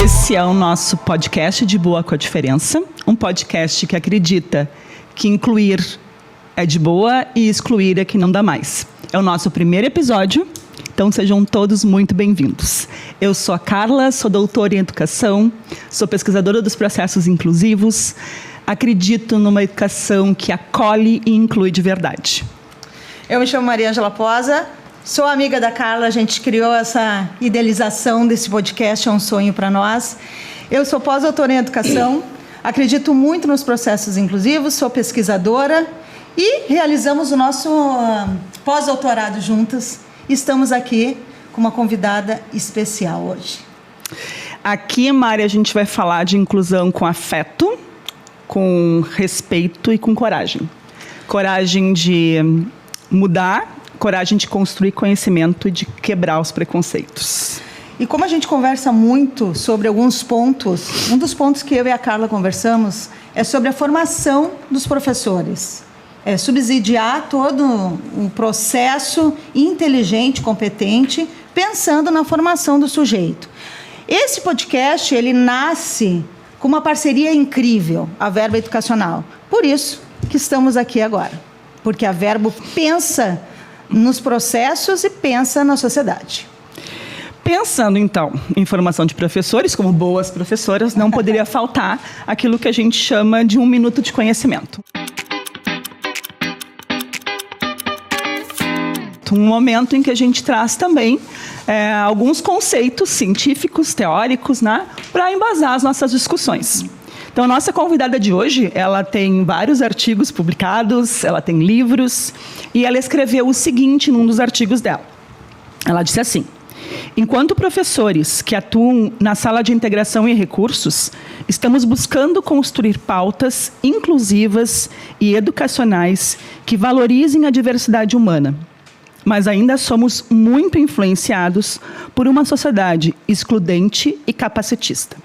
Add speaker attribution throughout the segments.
Speaker 1: Esse é o nosso podcast de Boa com a Diferença, um podcast que acredita que incluir é de boa e excluir é que não dá mais. É o nosso primeiro episódio, então sejam todos muito bem-vindos. Eu sou a Carla, sou doutora em educação, sou pesquisadora dos processos inclusivos, acredito numa educação que acolhe e inclui de verdade.
Speaker 2: Eu me chamo Maria Ângela Posa, sou amiga da Carla, a gente criou essa idealização desse podcast, é um sonho para nós. Eu sou pós-doutora em educação, acredito muito nos processos inclusivos, sou pesquisadora e realizamos o nosso pós-doutorado juntas. Estamos aqui com uma convidada especial hoje.
Speaker 1: Aqui, Mari, a gente vai falar de inclusão com afeto, com respeito e com coragem. Coragem de mudar, coragem de construir conhecimento e de quebrar os preconceitos.
Speaker 2: E como a gente conversa muito sobre alguns pontos, um dos pontos que eu e a Carla conversamos é sobre a formação dos professores. É subsidiar todo um processo inteligente, competente, pensando na formação do sujeito. Esse podcast, ele nasce com uma parceria incrível, a Verbo Educacional. Por isso que estamos aqui agora, porque a Verbo pensa nos processos e pensa na sociedade.
Speaker 1: Pensando, então, em formação de professores, como boas professoras, não poderia faltar aquilo que a gente chama de 1 minuto de conhecimento. Um momento em que a gente traz também alguns conceitos científicos, teóricos, né, para embasar as nossas discussões. Então, a nossa convidada de hoje, ela tem vários artigos publicados, ela tem livros, e ela escreveu o seguinte num dos artigos dela. Ela disse assim: enquanto professores que atuam na sala de integração e recursos, estamos buscando construir pautas inclusivas e educacionais que valorizem a diversidade humana. Mas ainda somos muito influenciados por uma sociedade excludente e capacitista,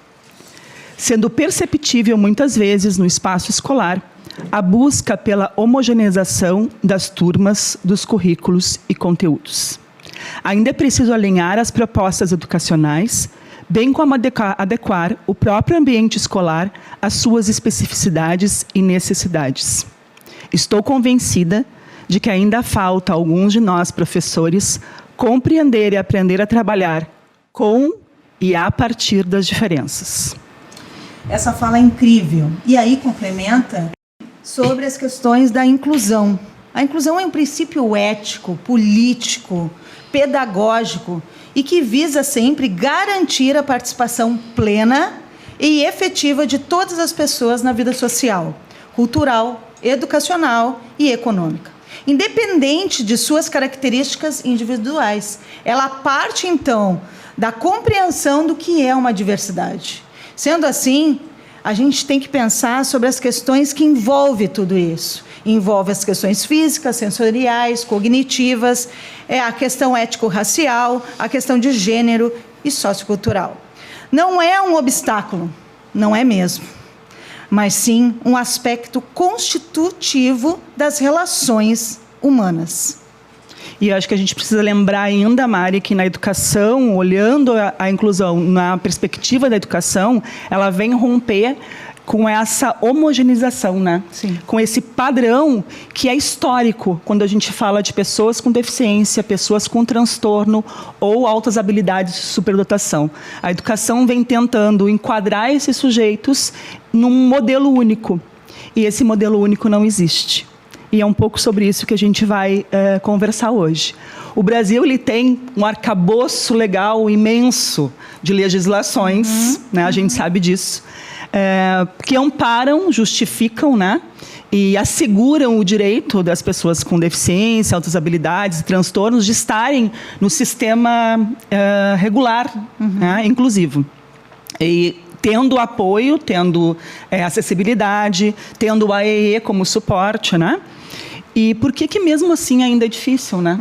Speaker 1: sendo perceptível muitas vezes no espaço escolar a busca pela homogeneização das turmas, dos currículos e conteúdos. Ainda é preciso alinhar as propostas educacionais, bem como adequar o próprio ambiente escolar às suas especificidades e necessidades. Estou convencida de que ainda falta alguns de nós, professores, compreender e aprender a trabalhar com e a partir das diferenças.
Speaker 2: Essa fala é incrível. E aí complementa sobre as questões da inclusão. A inclusão é um princípio ético, político, pedagógico e que visa sempre garantir a participação plena e efetiva de todas as pessoas na vida social, cultural, educacional e econômica, independente de suas características individuais. Ela parte, então, da compreensão do que é uma diversidade. Sendo assim, a gente tem que pensar sobre as questões que envolvem tudo isso. Envolve as questões físicas, sensoriais, cognitivas, a questão ético-racial, a questão de gênero e sociocultural. Não é um obstáculo, não é mesmo, mas sim um aspecto constitutivo das relações humanas.
Speaker 1: E eu acho que a gente precisa lembrar ainda, Mari, que na educação, olhando a inclusão na perspectiva da educação, ela vem romper com essa homogeneização, né?
Speaker 2: Sim.
Speaker 1: Com esse padrão que é histórico quando a gente fala de pessoas com deficiência, pessoas com transtorno ou altas habilidades de superdotação. A educação vem tentando enquadrar esses sujeitos num modelo único. E esse modelo único não existe. E é um pouco sobre isso que a gente vai conversar hoje. O Brasil, ele tem um arcabouço legal imenso de legislações, né? A gente sabe disso, que amparam, justificam, né? E asseguram o direito das pessoas com deficiência, altas habilidades e transtornos de estarem no sistema regular, né? Inclusivo. E tendo apoio, tendo acessibilidade, tendo o AEE como suporte, né? E por que mesmo assim ainda é difícil, né?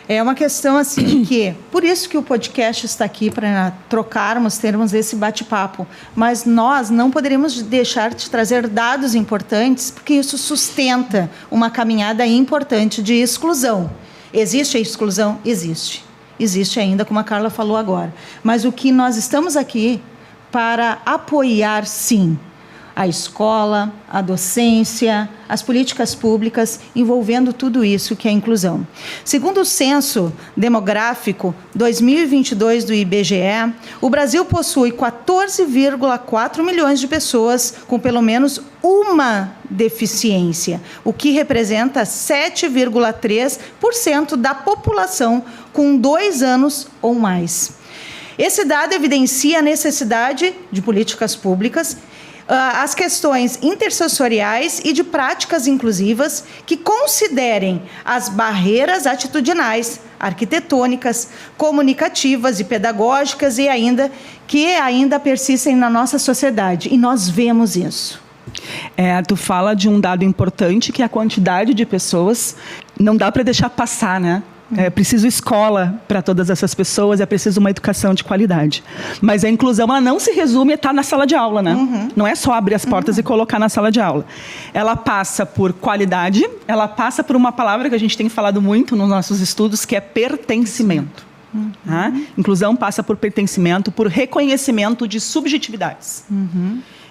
Speaker 2: É uma questão assim que, por isso que o podcast está aqui para trocarmos, termos esse bate-papo. Mas nós não poderíamos deixar de trazer dados importantes, porque isso sustenta uma caminhada importante de exclusão. Existe a exclusão? Existe. Existe ainda, como a Carla falou agora. Mas o que nós estamos aqui para apoiar, sim, a escola, a docência, as políticas públicas envolvendo tudo isso que é a inclusão. Segundo o Censo Demográfico 2022 do IBGE, o Brasil possui 14,4 milhões de pessoas com pelo menos uma deficiência, o que representa 7,3% da população com 2 anos ou mais. Esse dado evidencia a necessidade de políticas públicas, as questões intersensoriais e de práticas inclusivas que considerem as barreiras atitudinais, arquitetônicas, comunicativas e pedagógicas que ainda persistem na nossa sociedade. E nós vemos isso.
Speaker 1: Tu fala de um dado importante, que é a quantidade de pessoas. Não dá para deixar passar, né? É preciso escola para todas essas pessoas, é preciso uma educação de qualidade. Mas a inclusão, ela não se resume a estar na sala de aula, né? Não é só abrir as portas e colocar na sala de aula. Ela passa por qualidade, ela passa por uma palavra que a gente tem falado muito nos nossos estudos, que é pertencimento. Tá? Inclusão passa por pertencimento, por reconhecimento de subjetividades.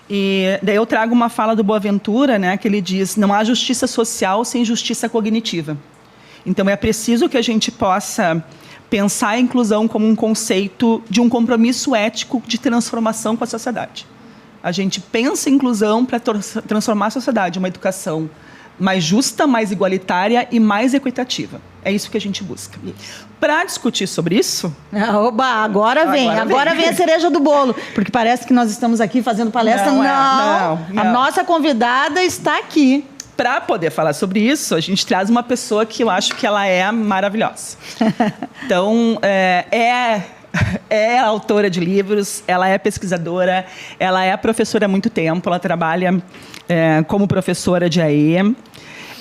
Speaker 1: E daí eu trago uma fala do Boaventura, né, que ele diz: não há justiça social sem justiça cognitiva. Então, é preciso que a gente possa pensar a inclusão como um conceito de um compromisso ético de transformação com a sociedade. A gente pensa em inclusão para transformar a sociedade, uma educação mais justa, mais igualitária e mais equitativa. É isso que a gente busca. Para discutir sobre isso...
Speaker 2: Oba, agora vem a cereja do bolo, porque parece que nós estamos aqui fazendo palestra. Não. A nossa convidada está aqui.
Speaker 1: Para poder falar sobre isso, a gente traz uma pessoa que eu acho que ela é maravilhosa. Então, é autora de livros, ela é pesquisadora, ela é professora há muito tempo, ela trabalha como professora de AE.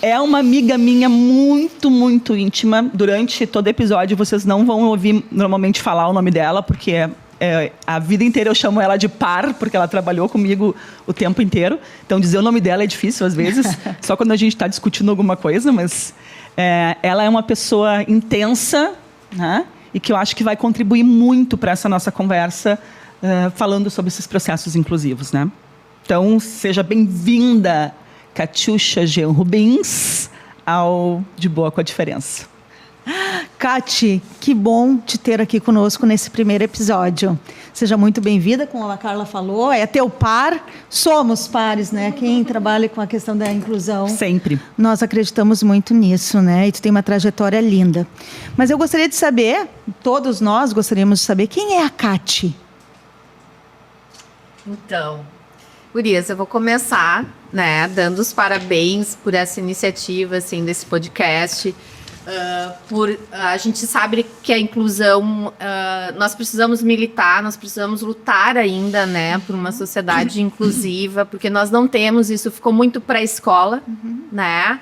Speaker 1: É uma amiga minha muito, muito íntima. Durante todo episódio, vocês não vão ouvir normalmente falar o nome dela, porque a vida inteira eu chamo ela de par, porque ela trabalhou comigo o tempo inteiro. Então, dizer o nome dela é difícil, às vezes, só quando a gente está discutindo alguma coisa, mas ela é uma pessoa intensa, né? E que eu acho que vai contribuir muito para essa nossa conversa, falando sobre esses processos inclusivos, né? Então, seja bem-vinda, Catiúcha Jean Rubens, ao De Boa com a Diferença.
Speaker 2: Cati, que bom te ter aqui conosco nesse primeiro episódio. Seja muito bem-vinda, como a Carla falou, é teu par, somos pares, né? Quem trabalha com a questão da inclusão.
Speaker 1: Sempre.
Speaker 2: Nós acreditamos muito nisso, né? E tu tem uma trajetória linda. Mas eu gostaria de saber, todos nós gostaríamos de saber, quem é a Cati?
Speaker 3: Então, gurias, eu vou começar, né, dando os parabéns por essa iniciativa, assim, desse podcast. A gente sabe que a inclusão, nós precisamos militar, nós precisamos lutar ainda, né, por uma sociedade inclusiva, porque nós não temos isso, ficou muito para a escola, né?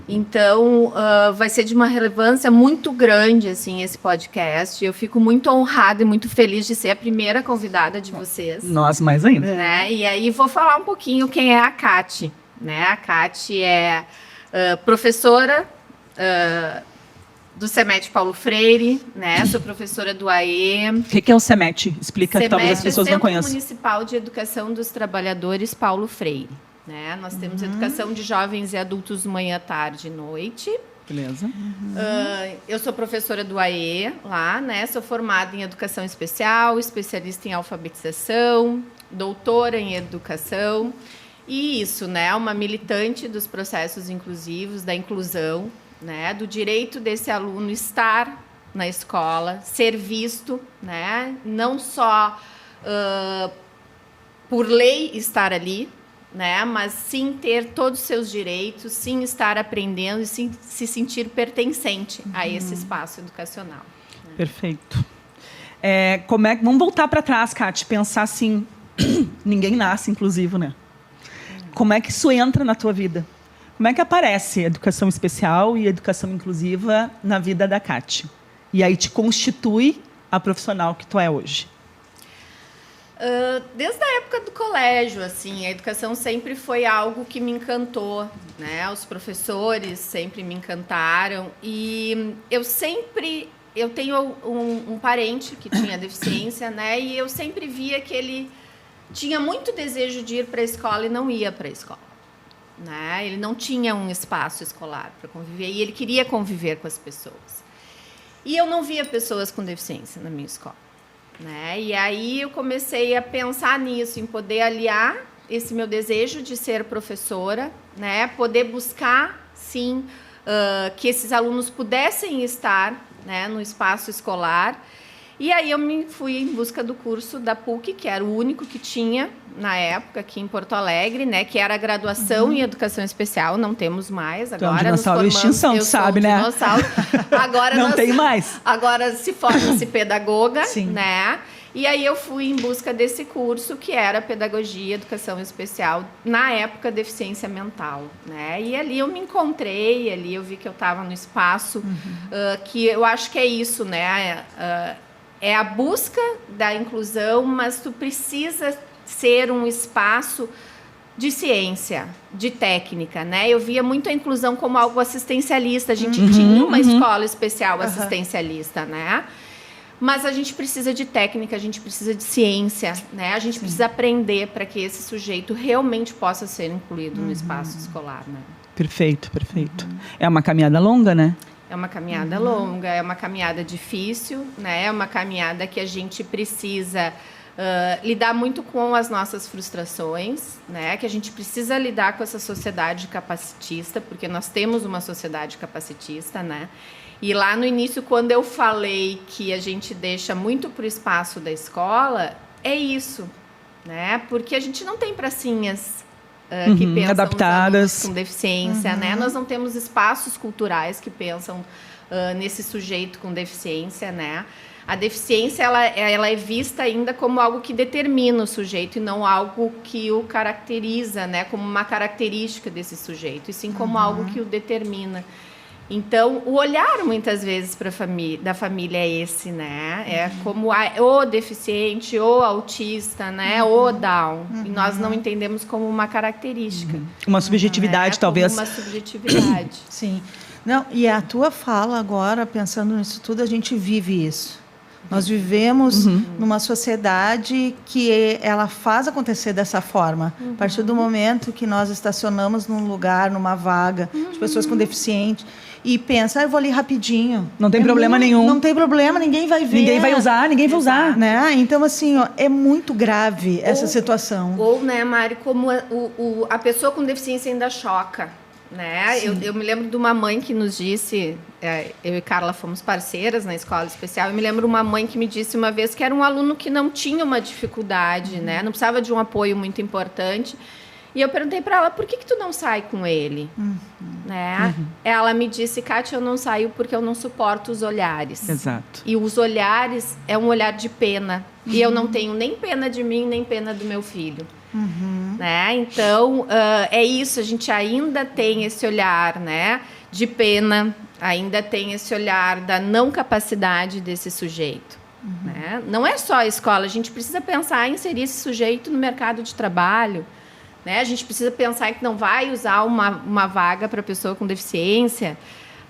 Speaker 3: Então, vai ser de uma relevância muito grande, assim, esse podcast. Eu fico muito honrada e muito feliz de ser a primeira convidada de vocês.
Speaker 1: Nós mais ainda.
Speaker 3: Né? E aí vou falar um pouquinho quem é a Cati, né? A Cati é professora do CEMET Paulo Freire, né? Sou professora do AE.
Speaker 1: O que é o CEMET? Explica, que talvez as pessoas não conheçam.
Speaker 3: Centro Municipal de Educação dos Trabalhadores Paulo Freire. Né? Nós temos educação de jovens e adultos manhã, tarde e noite.
Speaker 1: Beleza.
Speaker 3: Eu sou professora do AE lá, né? Sou formada em educação especial, especialista em alfabetização, doutora em educação. E isso, né? Uma militante dos processos inclusivos, da inclusão, né? Do direito desse aluno estar na escola, ser visto, né? Não só por lei estar ali, né? Mas sim ter todos os seus direitos, sim estar aprendendo e sim se sentir pertencente a esse espaço educacional. Né?
Speaker 1: Perfeito. Vamos voltar para trás, Cati, pensar assim, ninguém nasce inclusivo, né? Como é que isso entra na tua vida? como é que aparece educação especial e educação inclusiva na vida da Kátia? E aí te constitui a profissional que tu é hoje.
Speaker 3: Desde a época do colégio, assim, a educação sempre foi algo que me encantou, né? Os professores sempre me encantaram e eu tenho um parente que tinha deficiência, né? E eu sempre via que ele tinha muito desejo de ir para a escola e não ia para a escola, né? Ele não tinha um espaço escolar para conviver e ele queria conviver com as pessoas. E eu não via pessoas com deficiência na minha escola, né? E aí eu comecei a pensar nisso, em poder aliar esse meu desejo de ser professora, né? Poder buscar, sim, que esses alunos pudessem estar, né, no espaço escolar. E aí eu fui em busca do curso da PUC, que era o único que tinha na época aqui em Porto Alegre, né, que era a graduação em educação especial. Não temos mais agora.
Speaker 1: Então, dinossauro extinção, tu sabe, né?
Speaker 3: Agora
Speaker 1: não tem mais.
Speaker 3: Agora se forma-se pedagoga,
Speaker 2: Sim.
Speaker 3: né? E aí eu fui em busca desse curso, que era pedagogia, educação especial, na época deficiência mental, né? E ali eu me encontrei, ali eu vi que eu estava no espaço, que eu acho que é isso, né? É a busca da inclusão, mas tu precisa ser um espaço de ciência, de técnica, né? Eu via muito a inclusão como algo assistencialista. A gente tinha uma escola especial assistencialista, né? Mas a gente precisa de técnica, a gente precisa de ciência, né? A gente precisa aprender para que esse sujeito realmente possa ser incluído no espaço escolar, né?
Speaker 1: Perfeito, perfeito. É uma caminhada longa, né?
Speaker 3: É uma caminhada longa, é uma caminhada difícil, né? É uma caminhada que a gente precisa lidar muito com as nossas frustrações, né? Que a gente precisa lidar com essa sociedade capacitista, porque nós temos uma sociedade capacitista, né? E lá no início, quando eu falei que a gente deixa muito para o espaço da escola, é isso, né? Porque a gente não tem pracinhas que pensam
Speaker 1: adaptadas,
Speaker 3: com deficiência, né? Nós não temos espaços culturais que pensam nesse sujeito com deficiência, né? A deficiência ela é vista ainda como algo que determina o sujeito e não algo que o caracteriza, né? Como uma característica desse sujeito, e sim como algo que o determina. Então, o olhar, muitas vezes, da família é esse, né? É como o deficiente, o autista, né? O Down. E nós não entendemos como uma característica.
Speaker 1: Uma subjetividade, talvez.
Speaker 3: Como uma subjetividade.
Speaker 2: Sim. Não, e a tua fala agora, pensando nisso tudo, a gente vive isso. Nós vivemos numa sociedade que ela faz acontecer dessa forma. A partir do momento que nós estacionamos num lugar, numa vaga, de pessoas com deficiente, e pensa, eu vou ali rapidinho.
Speaker 1: Não tem problema nenhum.
Speaker 2: Não tem problema, ninguém vai ver.
Speaker 1: Ninguém vai usar, ninguém vai usar.
Speaker 2: Né? Então, assim, ó, é muito grave essa situação.
Speaker 3: Ou, né, Mari, como a pessoa com deficiência ainda choca. Né? Eu me lembro de uma mãe que nos disse, eu e Carla fomos parceiras na escola especial, eu me lembro de uma mãe que me disse uma vez que era um aluno que não tinha uma dificuldade, né? Não precisava de um apoio muito importante. E eu perguntei para ela, por que tu não sai com ele? Né? Ela me disse, Kátia, eu não saio porque eu não suporto os olhares.
Speaker 1: Exato.
Speaker 3: E os olhares é um olhar de pena. E eu não tenho nem pena de mim, nem pena do meu filho. Né? Então, é isso, a gente ainda tem esse olhar, né, de pena, ainda tem esse olhar da não capacidade desse sujeito. Né? Não é só a escola, a gente precisa pensar em inserir esse sujeito no mercado de trabalho. Né? A gente precisa pensar que não vai usar uma vaga para pessoa com deficiência,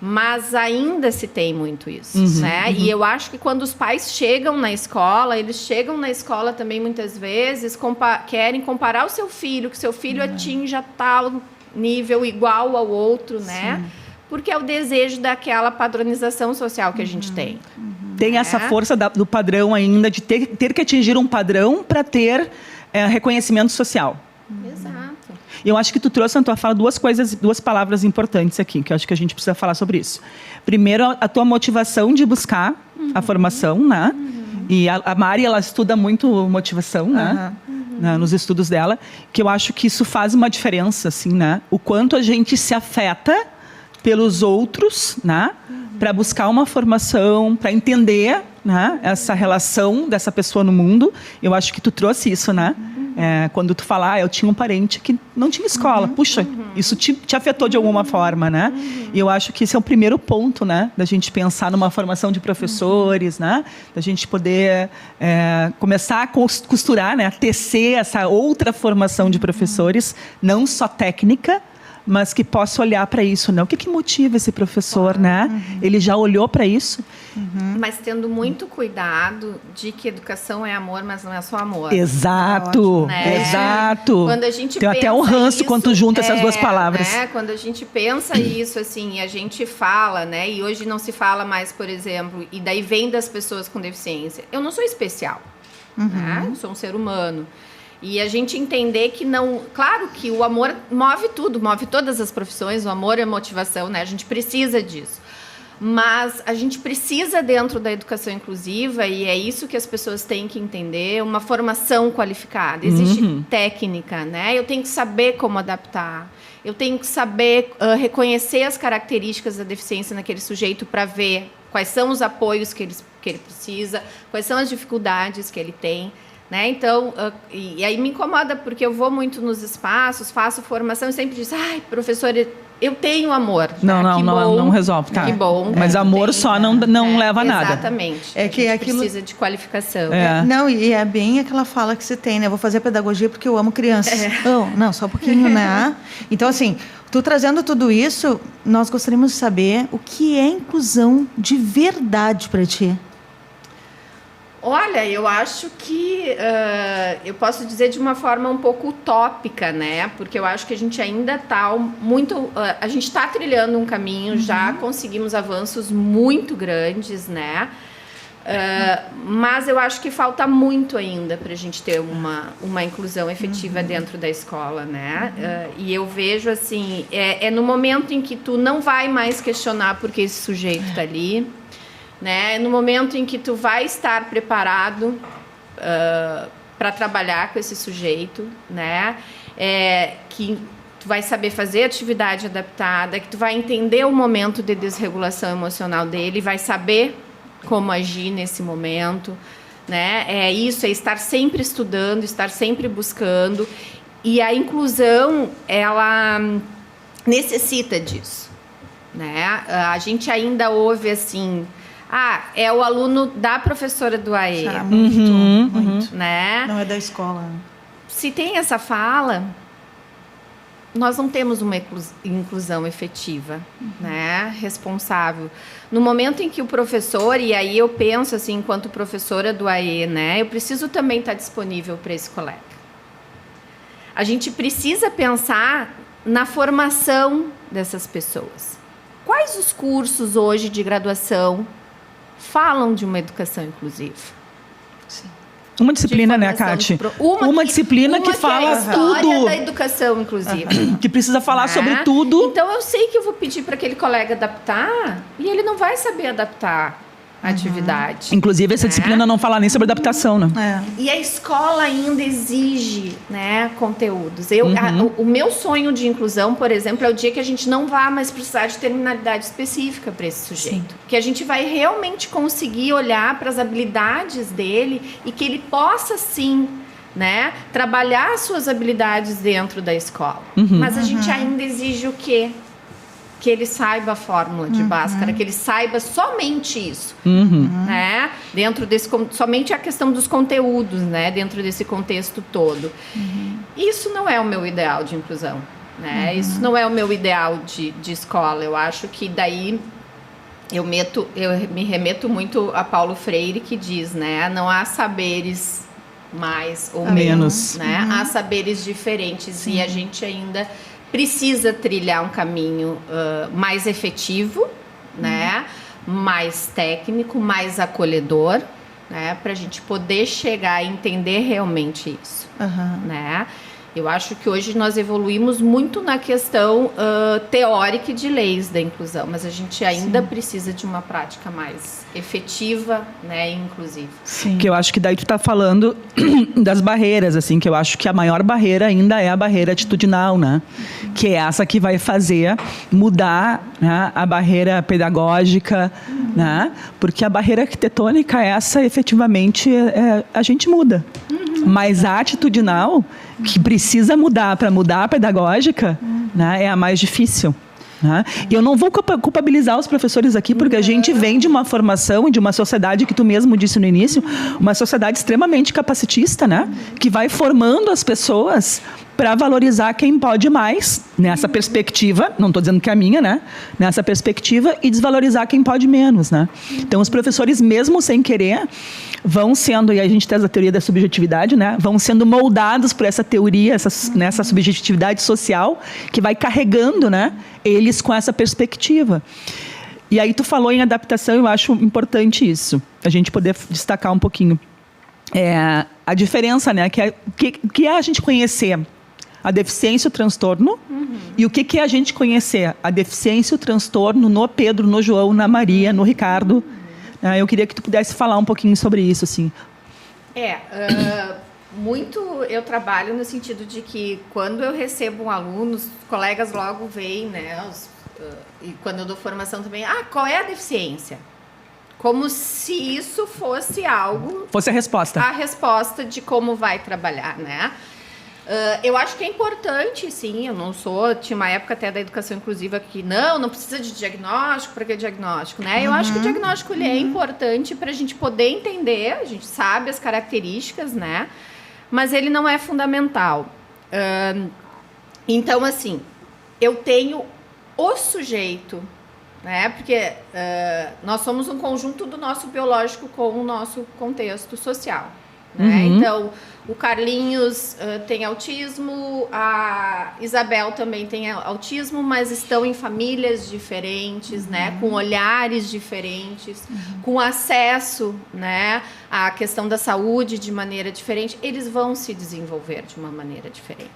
Speaker 3: mas ainda se tem muito isso, né? E eu acho que quando os pais chegam na escola, eles chegam na escola também muitas vezes, querem comparar o seu filho, que seu filho atinja tal nível igual ao outro, né? Porque é o desejo daquela padronização social que a gente tem.
Speaker 1: Tem essa força do padrão ainda, de ter que atingir um padrão para ter reconhecimento social.
Speaker 3: Exato.
Speaker 1: E eu acho que tu trouxe na tua fala duas palavras importantes aqui, que eu acho que a gente precisa falar sobre isso. Primeiro, a tua motivação de buscar a formação, né? E a Mari, ela estuda muito motivação, né? Nos estudos dela, que eu acho que isso faz uma diferença, assim, né? O quanto a gente se afeta pelos outros, né? Para buscar uma formação, para entender, né? Essa relação dessa pessoa no mundo. Eu acho que tu trouxe isso, né? Quando tu fala, eu tinha um parente que não tinha escola. Puxa, isso te afetou de alguma forma, né? E eu acho que esse é o primeiro ponto, né? Da gente pensar numa formação de professores, né? Da gente poder começar a costurar, né? A tecer essa outra formação de professores, não só técnica, mas que possa olhar para isso, né? O que motiva esse professor, né? Ele já olhou para isso?
Speaker 3: Mas tendo muito cuidado de que educação é amor, mas não é só amor.
Speaker 1: Exato,
Speaker 3: né?
Speaker 1: Exato.
Speaker 3: Quando a gente
Speaker 1: tem
Speaker 3: pensa
Speaker 1: até um ranço
Speaker 3: isso,
Speaker 1: quando tu junta essas duas palavras.
Speaker 3: Né? Quando a gente pensa isso, assim, a gente fala, né? E hoje não se fala mais, por exemplo, e daí vem das pessoas com deficiência. Eu não sou especial, né? Eu sou um ser humano. E a gente entender que não... Claro que o amor move tudo, move todas as profissões, o amor é motivação, né? A gente precisa disso. Mas a gente precisa, dentro da educação inclusiva, e é isso que as pessoas têm que entender, uma formação qualificada. Existe técnica, né? Eu tenho que saber como adaptar. Eu tenho que saber reconhecer as características da deficiência naquele sujeito para ver quais são os apoios que ele precisa, quais são as dificuldades que ele tem. Né? Então, e aí me incomoda porque eu vou muito nos espaços, faço formação e sempre diz, professora, eu tenho amor.
Speaker 1: Não resolve, tá?
Speaker 3: Que bom.
Speaker 1: Mas amor só não leva a nada.
Speaker 3: Exatamente.
Speaker 2: É que
Speaker 3: a gente precisa de qualificação.
Speaker 2: Não, e é bem aquela fala que você tem, né? Eu vou fazer pedagogia porque eu amo crianças. Não, só um pouquinho, né? Então, assim, tu trazendo tudo isso, nós gostaríamos de saber o que é inclusão de verdade para ti.
Speaker 3: Olha, eu acho que eu posso dizer de uma forma um pouco utópica, né? Porque eu acho que a gente ainda está muito... a gente está trilhando um caminho, já conseguimos avanços muito grandes, né? Mas eu acho que falta muito ainda para a gente ter uma inclusão efetiva dentro da escola, né? E eu vejo assim, no momento em que tu não vai mais questionar por que esse sujeito está ali, né? No momento em que tu vai estar preparado para trabalhar com esse sujeito, né? Que tu vai saber fazer atividade adaptada, que tu vai entender o momento de desregulação emocional dele, vai saber como agir nesse momento, né? É estar sempre estudando, estar sempre buscando, e a inclusão, ela necessita disso, né? A gente ainda ouve assim, é o aluno da professora do AE.
Speaker 2: Muito.
Speaker 3: Né?
Speaker 2: Não é da escola.
Speaker 3: Se tem essa fala, nós não temos uma inclusão efetiva, né? Responsável. No momento em que o professor, e aí eu penso assim, enquanto professora do AE, né? Eu preciso também estar disponível para esse colega. A gente precisa pensar na formação dessas pessoas. Quais os cursos hoje de graduação falam de uma educação inclusiva?
Speaker 2: Sim.
Speaker 1: Uma disciplina, né, Kátia? Uma disciplina que fala
Speaker 3: é a história
Speaker 1: tudo.
Speaker 3: da educação inclusiva.
Speaker 1: Que precisa falar sobre tudo.
Speaker 3: Então, eu sei que eu vou pedir para aquele colega adaptar e ele não vai saber adaptar a atividade.
Speaker 1: Inclusive, essa disciplina não fala nem sobre adaptação, né?
Speaker 3: E a escola ainda exige, né, conteúdos. O meu sonho de inclusão, por exemplo, é o dia que a gente não vá mais precisar de terminalidade específica para esse sujeito. Sim. Que a gente vai realmente conseguir olhar para as habilidades dele e que ele possa, sim, né, trabalhar as suas habilidades dentro da escola. Mas a gente ainda exige o quê? Que ele saiba a fórmula de Bhaskara, que ele saiba somente isso, né? Dentro desse, somente a questão dos conteúdos, né? Dentro desse contexto todo. Isso não é o meu ideal de inclusão, né? Isso não é o meu ideal de escola. Eu acho que daí eu me remeto muito a Paulo Freire, que diz, né? Não há saberes mais ou menos, né? Há saberes diferentes. Sim. E a gente ainda precisa trilhar um caminho mais efetivo, né? Mais técnico, mais acolhedor, né? Para a gente poder chegar a entender realmente isso, né? Eu acho que hoje nós evoluímos muito na questão teórica e de leis da inclusão, mas a gente ainda precisa de uma prática mais efetiva, né, e inclusiva.
Speaker 1: Sim. Que eu acho que daí tu tá falando das barreiras, assim, que eu acho que a maior barreira ainda é a barreira atitudinal, né? Que é essa que vai fazer mudar, né, a barreira pedagógica, né? Porque a barreira arquitetônica, essa efetivamente a gente muda. Mas a atitudinal, que precisa mudar para mudar a pedagógica, né, é a mais difícil. Né? E eu não vou culpabilizar os professores aqui, porque a gente vem de uma formação e de uma sociedade que tu mesmo disse no início, uma sociedade extremamente capacitista, né? Que vai formando as pessoas para valorizar quem pode mais, nessa perspectiva, não estou dizendo que é a minha, né? Nessa perspectiva, e desvalorizar quem pode menos, né? Então, os professores, mesmo sem querer, vão sendo, e a gente traz a teoria da subjetividade, né? Vão sendo moldados por essa teoria, nessa subjetividade social, que vai carregando, né? Eles com essa perspectiva. E aí tu falou em adaptação, eu acho importante isso, a gente poder destacar um pouquinho. A diferença, né? Que é a gente conhecer a deficiência e o transtorno, e o que é a gente conhecer a deficiência e o transtorno no Pedro, no João, na Maria, no Ricardo. Eu queria que tu pudesse falar um pouquinho sobre isso, assim.
Speaker 3: Muito eu trabalho no sentido de que quando eu recebo um aluno, os colegas logo veem, né? E quando eu dou formação também, qual é a deficiência? Como se isso fosse algo...
Speaker 1: Fosse a resposta.
Speaker 3: A resposta de como vai trabalhar, né? Eu acho que é importante, sim, eu não sou... Tinha uma época até da educação inclusiva que não precisa de diagnóstico, para que diagnóstico, né? Eu acho que o diagnóstico ele é importante para a gente poder entender, a gente sabe as características, né? Mas ele não é fundamental. Então, assim, eu tenho o sujeito, né? Porque nós somos um conjunto do nosso biológico com o nosso contexto social, né? Então, o Carlinhos tem autismo, a Isabel também tem autismo, mas estão em famílias diferentes, né? Com olhares diferentes, com acesso, né? À questão da saúde de maneira diferente. Eles vão se desenvolver de uma maneira diferente.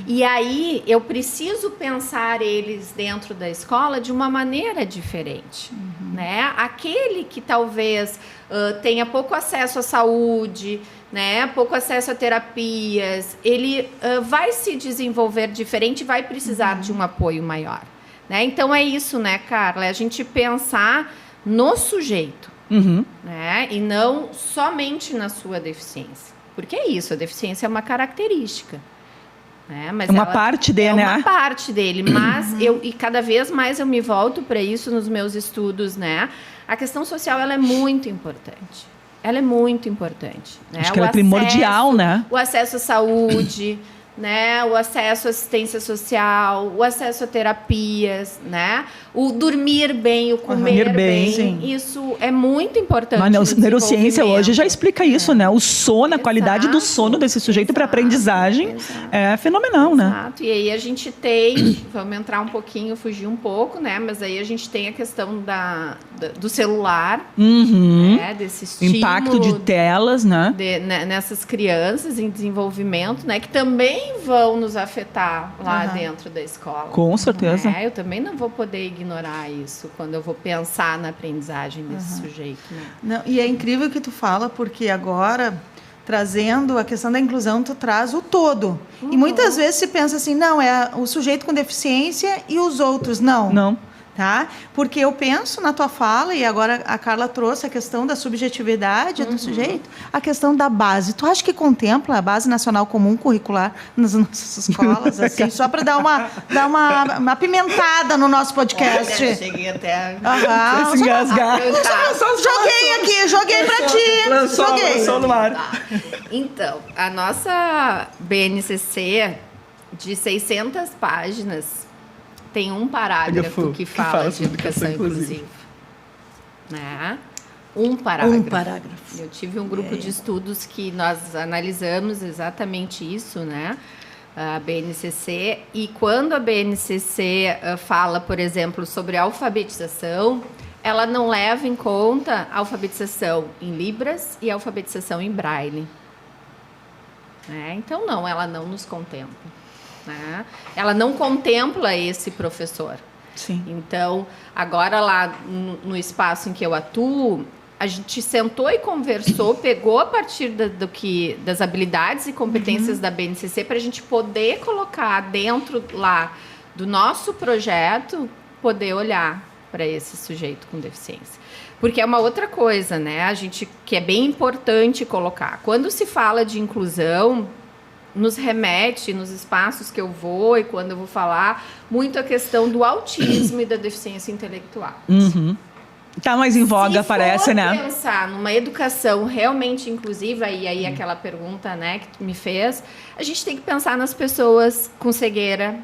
Speaker 3: E aí, eu preciso pensar eles dentro da escola de uma maneira diferente, né? Aquele que talvez tenha pouco acesso à saúde, né, pouco acesso a terapias, ele vai se desenvolver diferente, vai precisar de um apoio maior, né? Então é isso, né, Carla? É a gente pensar no sujeito, né, e não somente na sua deficiência, porque é isso, a deficiência é uma característica, né? Mas
Speaker 1: uma parte dele, né?
Speaker 3: É uma parte dele, mas e cada vez mais eu me volto para isso nos meus estudos, né? A questão social ela é muito importante. Ela é muito importante, né?
Speaker 1: Acho que ela é primordial, né?
Speaker 3: O acesso à saúde, né? O acesso à assistência social, o acesso a terapias, né? O dormir bem, o comer bem.
Speaker 1: Sim.
Speaker 3: Isso é muito importante.
Speaker 1: Mas a neurociência hoje já explica isso, né? O sono, a qualidade do sono desse sujeito para aprendizagem é fenomenal, né?
Speaker 3: Exato. E aí a gente tem, vamos entrar um pouquinho, fugir um pouco, né? Mas aí a gente tem a questão do celular, né? Desse estímulo,
Speaker 1: impacto de telas, né?
Speaker 3: Nessas crianças em desenvolvimento, né? Que também vão nos afetar lá dentro da escola.
Speaker 1: Com certeza.
Speaker 3: Eu também não vou poder ignorar isso quando eu vou pensar na aprendizagem desse sujeito. Né?
Speaker 2: Não, e é incrível o que tu fala, porque agora, trazendo a questão da inclusão, tu traz o todo. E muitas vezes se pensa assim, não, é o sujeito com deficiência e os outros. Não.
Speaker 1: Não.
Speaker 2: Tá? Porque eu penso na tua fala, e agora a Carla trouxe a questão da subjetividade do sujeito, a questão da base. Tu acha que contempla a Base Nacional Comum Curricular nas nossas escolas? Assim, só para dar uma pimentada no nosso podcast.
Speaker 3: Cheguei até
Speaker 1: se engasgar.
Speaker 2: Joguei para ti.
Speaker 1: Lançou no ar.
Speaker 3: Tá. Então, a nossa BNCC de 600 páginas tem um parágrafo que fala de educação inclusiva. Né? Um parágrafo. Eu tive um grupo de estudos que nós analisamos exatamente isso, né? A BNCC. E quando a BNCC fala, por exemplo, sobre alfabetização, ela não leva em conta a alfabetização em Libras e a alfabetização em Braille. Né? Então, não, ela não nos contempla. Né? Ela não contempla esse professor.
Speaker 2: Sim.
Speaker 3: Então, agora lá no espaço em que eu atuo, a gente sentou e conversou, pegou a partir das habilidades e competências da BNCC para a gente poder colocar dentro lá do nosso projeto, poder olhar para esse sujeito com deficiência. Porque é uma outra coisa, né? A gente, que é bem importante colocar. Quando se fala de inclusão, nos remete, nos espaços que eu vou e quando eu vou falar, muito a questão do autismo e da deficiência intelectual.
Speaker 1: Tá mais em voga, parece, né?
Speaker 3: Se for pensar numa educação realmente inclusiva, e aí aquela pergunta, né, que tu me fez, a gente tem que pensar nas pessoas com cegueira,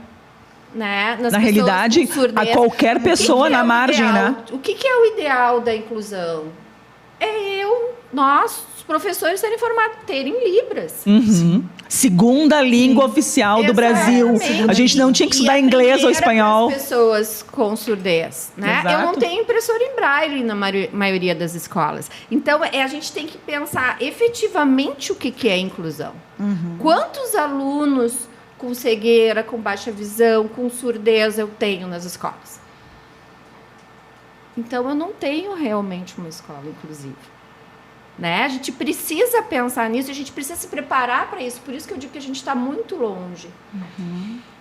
Speaker 3: né? Nas
Speaker 1: Na
Speaker 3: pessoas
Speaker 1: realidade,
Speaker 3: com surdez.
Speaker 1: a qualquer pessoa na margem,
Speaker 3: ideal?
Speaker 1: né?
Speaker 3: O que é o ideal da inclusão? É nós, os professores, serem formados, terem Libras.
Speaker 1: Segunda língua oficial do Brasil.
Speaker 3: Exatamente.
Speaker 1: A gente não tinha que estudar inglês ou espanhol.
Speaker 3: As pessoas com surdez, né?
Speaker 1: Exato.
Speaker 3: Eu não tenho impressora em braille na maioria das escolas. Então, a gente tem que pensar efetivamente o que é inclusão. Quantos alunos com cegueira, com baixa visão, com surdez eu tenho nas escolas? Então, eu não tenho realmente uma escola inclusiva. Né? A gente precisa pensar nisso, a gente precisa se preparar para isso. Por isso que eu digo que a gente está muito longe.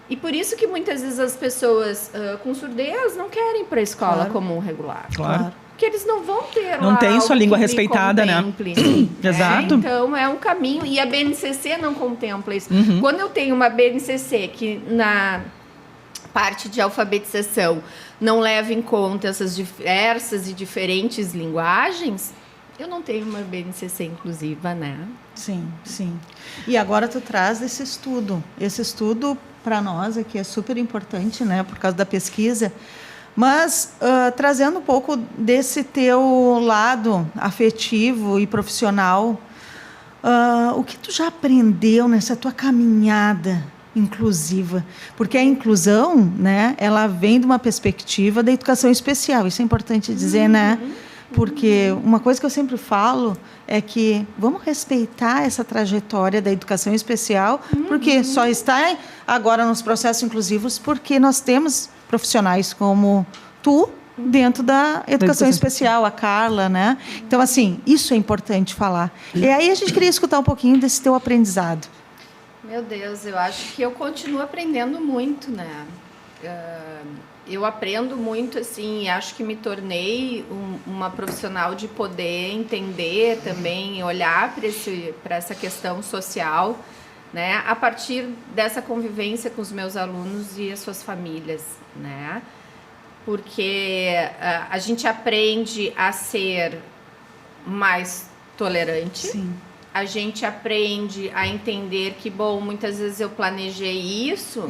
Speaker 3: E por isso que muitas vezes as pessoas com surdez não querem ir para a escola comum regular.
Speaker 1: Claro.
Speaker 3: Porque eles não vão ter
Speaker 1: Não
Speaker 3: lá
Speaker 1: tem sua
Speaker 3: algo
Speaker 1: língua
Speaker 3: que me
Speaker 1: respeitada, né?
Speaker 3: contemple,
Speaker 1: Exato.
Speaker 3: Então, é um caminho. E a BNCC não contempla isso. Quando eu tenho uma BNCC que na parte de alfabetização não leva em conta essas diversas e diferentes linguagens, eu não tenho uma BNCC inclusiva, né?
Speaker 2: Sim, sim. E agora tu traz esse estudo. Esse estudo, para nós aqui, é super importante, né? Por causa da pesquisa. Mas, trazendo um pouco desse teu lado afetivo e profissional, o que tu já aprendeu nessa tua caminhada inclusiva? Porque a inclusão, né? Ela vem de uma perspectiva da educação especial. Isso é importante dizer, né? Porque uma coisa que eu sempre falo é que vamos respeitar essa trajetória da educação especial, porque só está agora nos processos inclusivos porque nós temos profissionais como tu dentro da educação especial, a Carla, né? Então, assim, isso é importante falar. E aí a gente queria escutar um pouquinho desse teu aprendizado.
Speaker 3: Meu Deus, eu acho que eu continuo aprendendo muito, né? Eu aprendo muito, assim, acho que me tornei uma profissional de poder entender também, olhar para essa questão social, né? A partir dessa convivência com os meus alunos e as suas famílias, né? Porque a gente aprende a ser mais tolerante.
Speaker 2: Sim.
Speaker 3: A gente aprende a entender que, bom, muitas vezes eu planejei isso,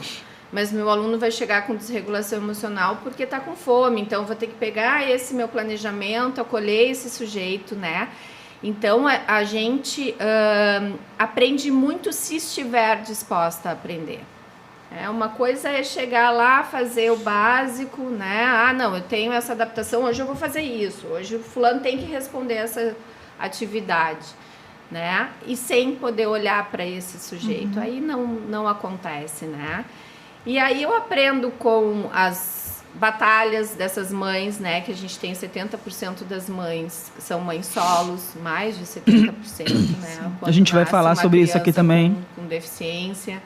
Speaker 3: mas meu aluno vai chegar com desregulação emocional porque está com fome. Então, eu vou ter que pegar esse meu planejamento, acolher esse sujeito, né? Então, a gente aprende muito se estiver disposta a aprender. Uma coisa é chegar lá, fazer o básico, né? Ah, não, eu tenho essa adaptação, hoje eu vou fazer isso. Hoje o fulano tem que responder essa atividade, né? E sem poder olhar para esse sujeito. Aí não acontece, né? E aí eu aprendo com as batalhas dessas mães, né? Que a gente tem 70% das mães são mães solos, mais de 70%, né?
Speaker 1: A gente vai falar sobre isso aqui também.
Speaker 3: Com deficiência.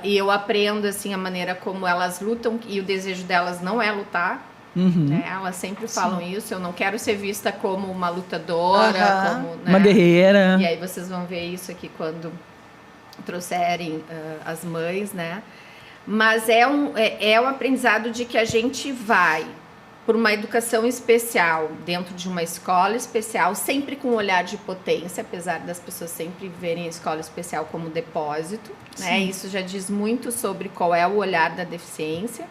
Speaker 3: E eu aprendo, assim, a maneira como elas lutam, e o desejo delas não é lutar, né? Elas sempre falam isso, eu não quero ser vista como uma lutadora, como, né?
Speaker 1: Uma guerreira.
Speaker 3: E aí vocês vão ver isso aqui quando trouxerem as mães, né? Mas é um aprendizado de que a gente vai por uma educação especial, dentro de uma escola especial, sempre com um olhar de potência, apesar das pessoas sempre verem a escola especial como depósito, né? Isso já diz muito sobre qual é o olhar da deficiência,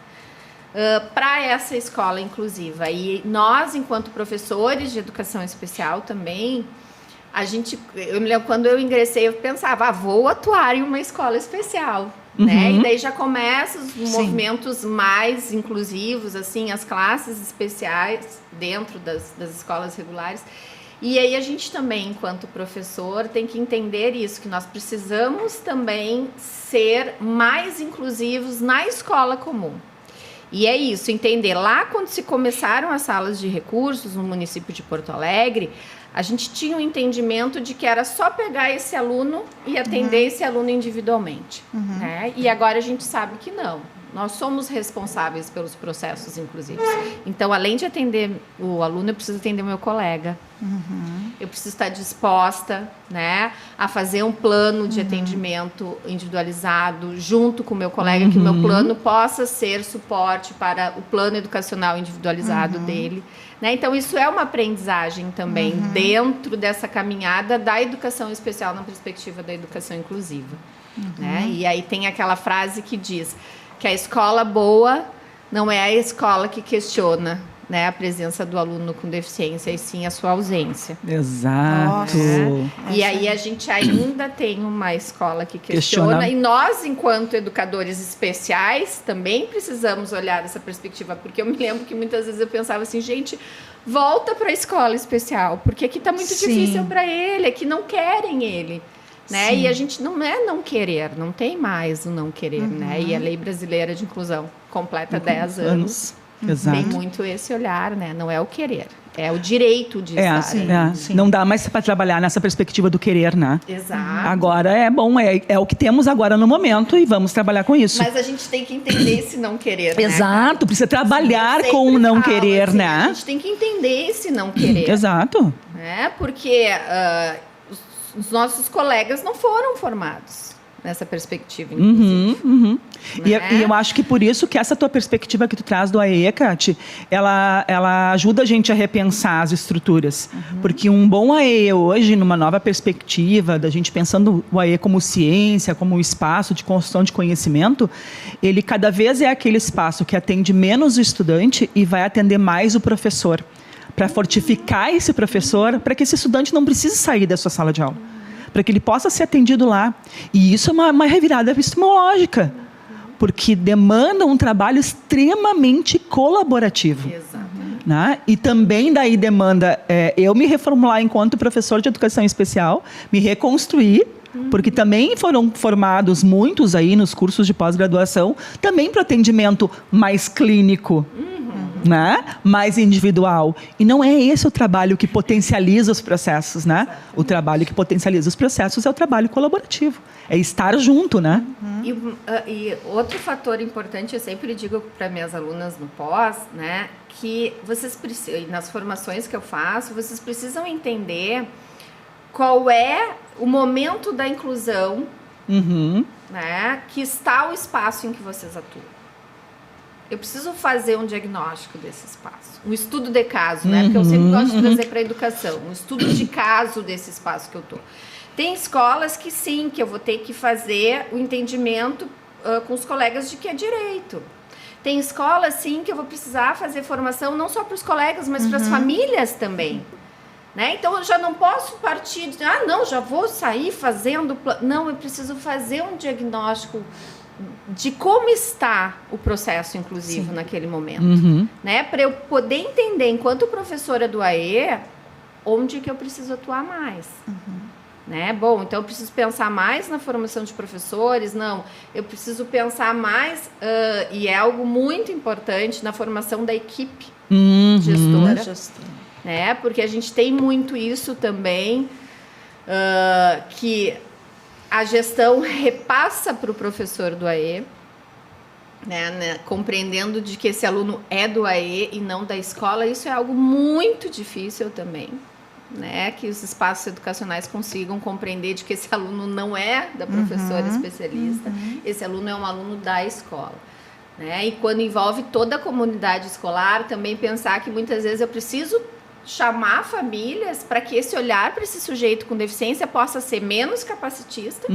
Speaker 3: para essa escola inclusiva. E nós, enquanto professores de educação especial também, eu me lembro, quando eu ingressei, eu pensava, vou atuar em uma escola especial, né? E daí já começam os movimentos mais inclusivos, assim, as classes especiais dentro das escolas regulares. E aí a gente também, enquanto professor, tem que entender isso, que nós precisamos também ser mais inclusivos na escola comum. E é isso, entender. Lá, quando se começaram as salas de recursos no município de Porto Alegre, a gente tinha um entendimento de que era só pegar esse aluno e atender esse aluno individualmente, né? E agora a gente sabe que não, Nós somos responsáveis pelos processos inclusivos. Então, além de atender o aluno, eu preciso atender o meu colega. Eu preciso estar disposta, né, a fazer um plano de atendimento individualizado junto com o meu colega, que o meu plano possa ser suporte para o plano educacional individualizado dele. Né? Então, isso é uma aprendizagem também dentro dessa caminhada da educação especial na perspectiva da educação inclusiva. Né? E aí tem aquela frase que diz que a escola boa não é a escola que questiona, né, a presença do aluno com deficiência, e sim a sua ausência.
Speaker 1: Exato.
Speaker 3: E aí a gente ainda tem uma escola que questiona, e nós, enquanto educadores especiais, também precisamos olhar essa perspectiva, porque eu me lembro que muitas vezes eu pensava assim, gente, volta para a escola especial, porque aqui está muito difícil para ele, aqui não querem ele. Né? E a gente não é não querer, não tem mais o não querer, né? E a Lei Brasileira de Inclusão completa 10 anos.
Speaker 1: Exato.
Speaker 3: Tem muito esse olhar, né? Não é o querer, é o direito de estar.
Speaker 1: Sim. Não dá mais para trabalhar nessa perspectiva do querer, né?
Speaker 3: Exato.
Speaker 1: Agora é bom, é o que temos agora no momento e vamos trabalhar com isso.
Speaker 3: Mas a gente tem que entender esse não querer, né?
Speaker 1: Exato, precisa trabalhar com o não querer,
Speaker 3: assim,
Speaker 1: né?
Speaker 3: A gente tem que entender esse não querer.
Speaker 1: Exato.
Speaker 3: Né? Porque os nossos colegas não foram formados nessa perspectiva, inclusive. Né?
Speaker 1: E eu acho que por isso que essa tua perspectiva que tu traz do AE, Kati, ela ajuda a gente a repensar as estruturas. Porque um bom AE hoje, numa nova perspectiva, da gente pensando o AE como ciência, como um espaço de construção de conhecimento, ele cada vez é aquele espaço que atende menos o estudante e vai atender mais o professor. Para fortificar esse professor, para que esse estudante não precise sair da sua sala de aula, para que ele possa ser atendido lá. E isso é uma revirada epistemológica, porque demanda um trabalho extremamente colaborativo.
Speaker 3: Exatamente.
Speaker 1: Né? E também daí demanda eu me reformular enquanto professor de educação especial, me reconstruir, porque também foram formados muitos aí nos cursos de pós-graduação, também para atendimento mais clínico. Né? Mais individual. E não é esse o trabalho que potencializa os processos, né? O trabalho que potencializa os processos é o trabalho colaborativo. É estar junto, né?
Speaker 3: E outro fator importante, eu sempre digo para minhas alunas no pós, né? Que vocês precisam, nas formações que eu faço, vocês precisam entender qual é o momento da inclusão, né? Que está o espaço em que vocês atuam. Eu preciso fazer um diagnóstico desse espaço. Um estudo de caso, né? Porque eu sempre gosto de trazer para a educação. Um estudo de caso desse espaço que eu estou. Tem escolas que sim, que eu vou ter que fazer o entendimento com os colegas de que é direito. Tem escolas, sim, que eu vou precisar fazer formação não só para os colegas, mas para as famílias também. Né? Então, eu já não posso partir de... não, já vou sair fazendo... Não, eu preciso fazer um diagnóstico de como está o processo inclusivo naquele momento, né? Para eu poder entender, enquanto professora do AE, onde que eu preciso atuar mais. Né? Bom, então eu preciso pensar mais na formação de professores? Não, eu preciso pensar mais, e é algo muito importante, na formação da equipe gestora. Né? Porque a gente tem muito isso também, que a gestão repassa para o professor do AE, né, compreendendo de que esse aluno é do AE e não da escola. Isso é algo muito difícil também, né, que os espaços educacionais consigam compreender de que esse aluno não é da professora especialista, esse aluno é um aluno da escola. Né? E quando envolve toda a comunidade escolar, também pensar que muitas vezes eu preciso chamar famílias para que esse olhar para esse sujeito com deficiência possa ser menos capacitista,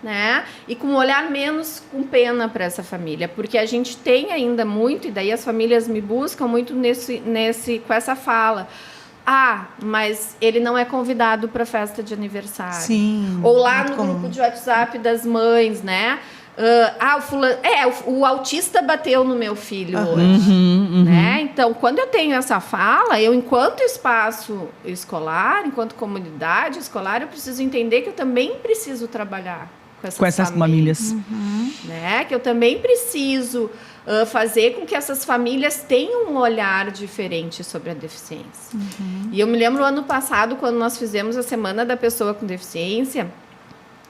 Speaker 3: né? E com um olhar menos com pena para essa família, porque a gente tem ainda muito, e daí as famílias me buscam muito com essa fala. Mas ele não é convidado para festa de aniversário.
Speaker 2: Sim.
Speaker 3: Ou lá no grupo de WhatsApp das mães, né? O autista bateu no meu filho hoje. Né? Então, quando eu tenho essa fala, eu, enquanto espaço escolar, enquanto comunidade escolar, eu preciso entender que eu também preciso trabalhar com essas famílias. Né? Que eu também preciso fazer com que essas famílias tenham um olhar diferente sobre a deficiência. E eu me lembro ano passado, quando nós fizemos a Semana da Pessoa com Deficiência,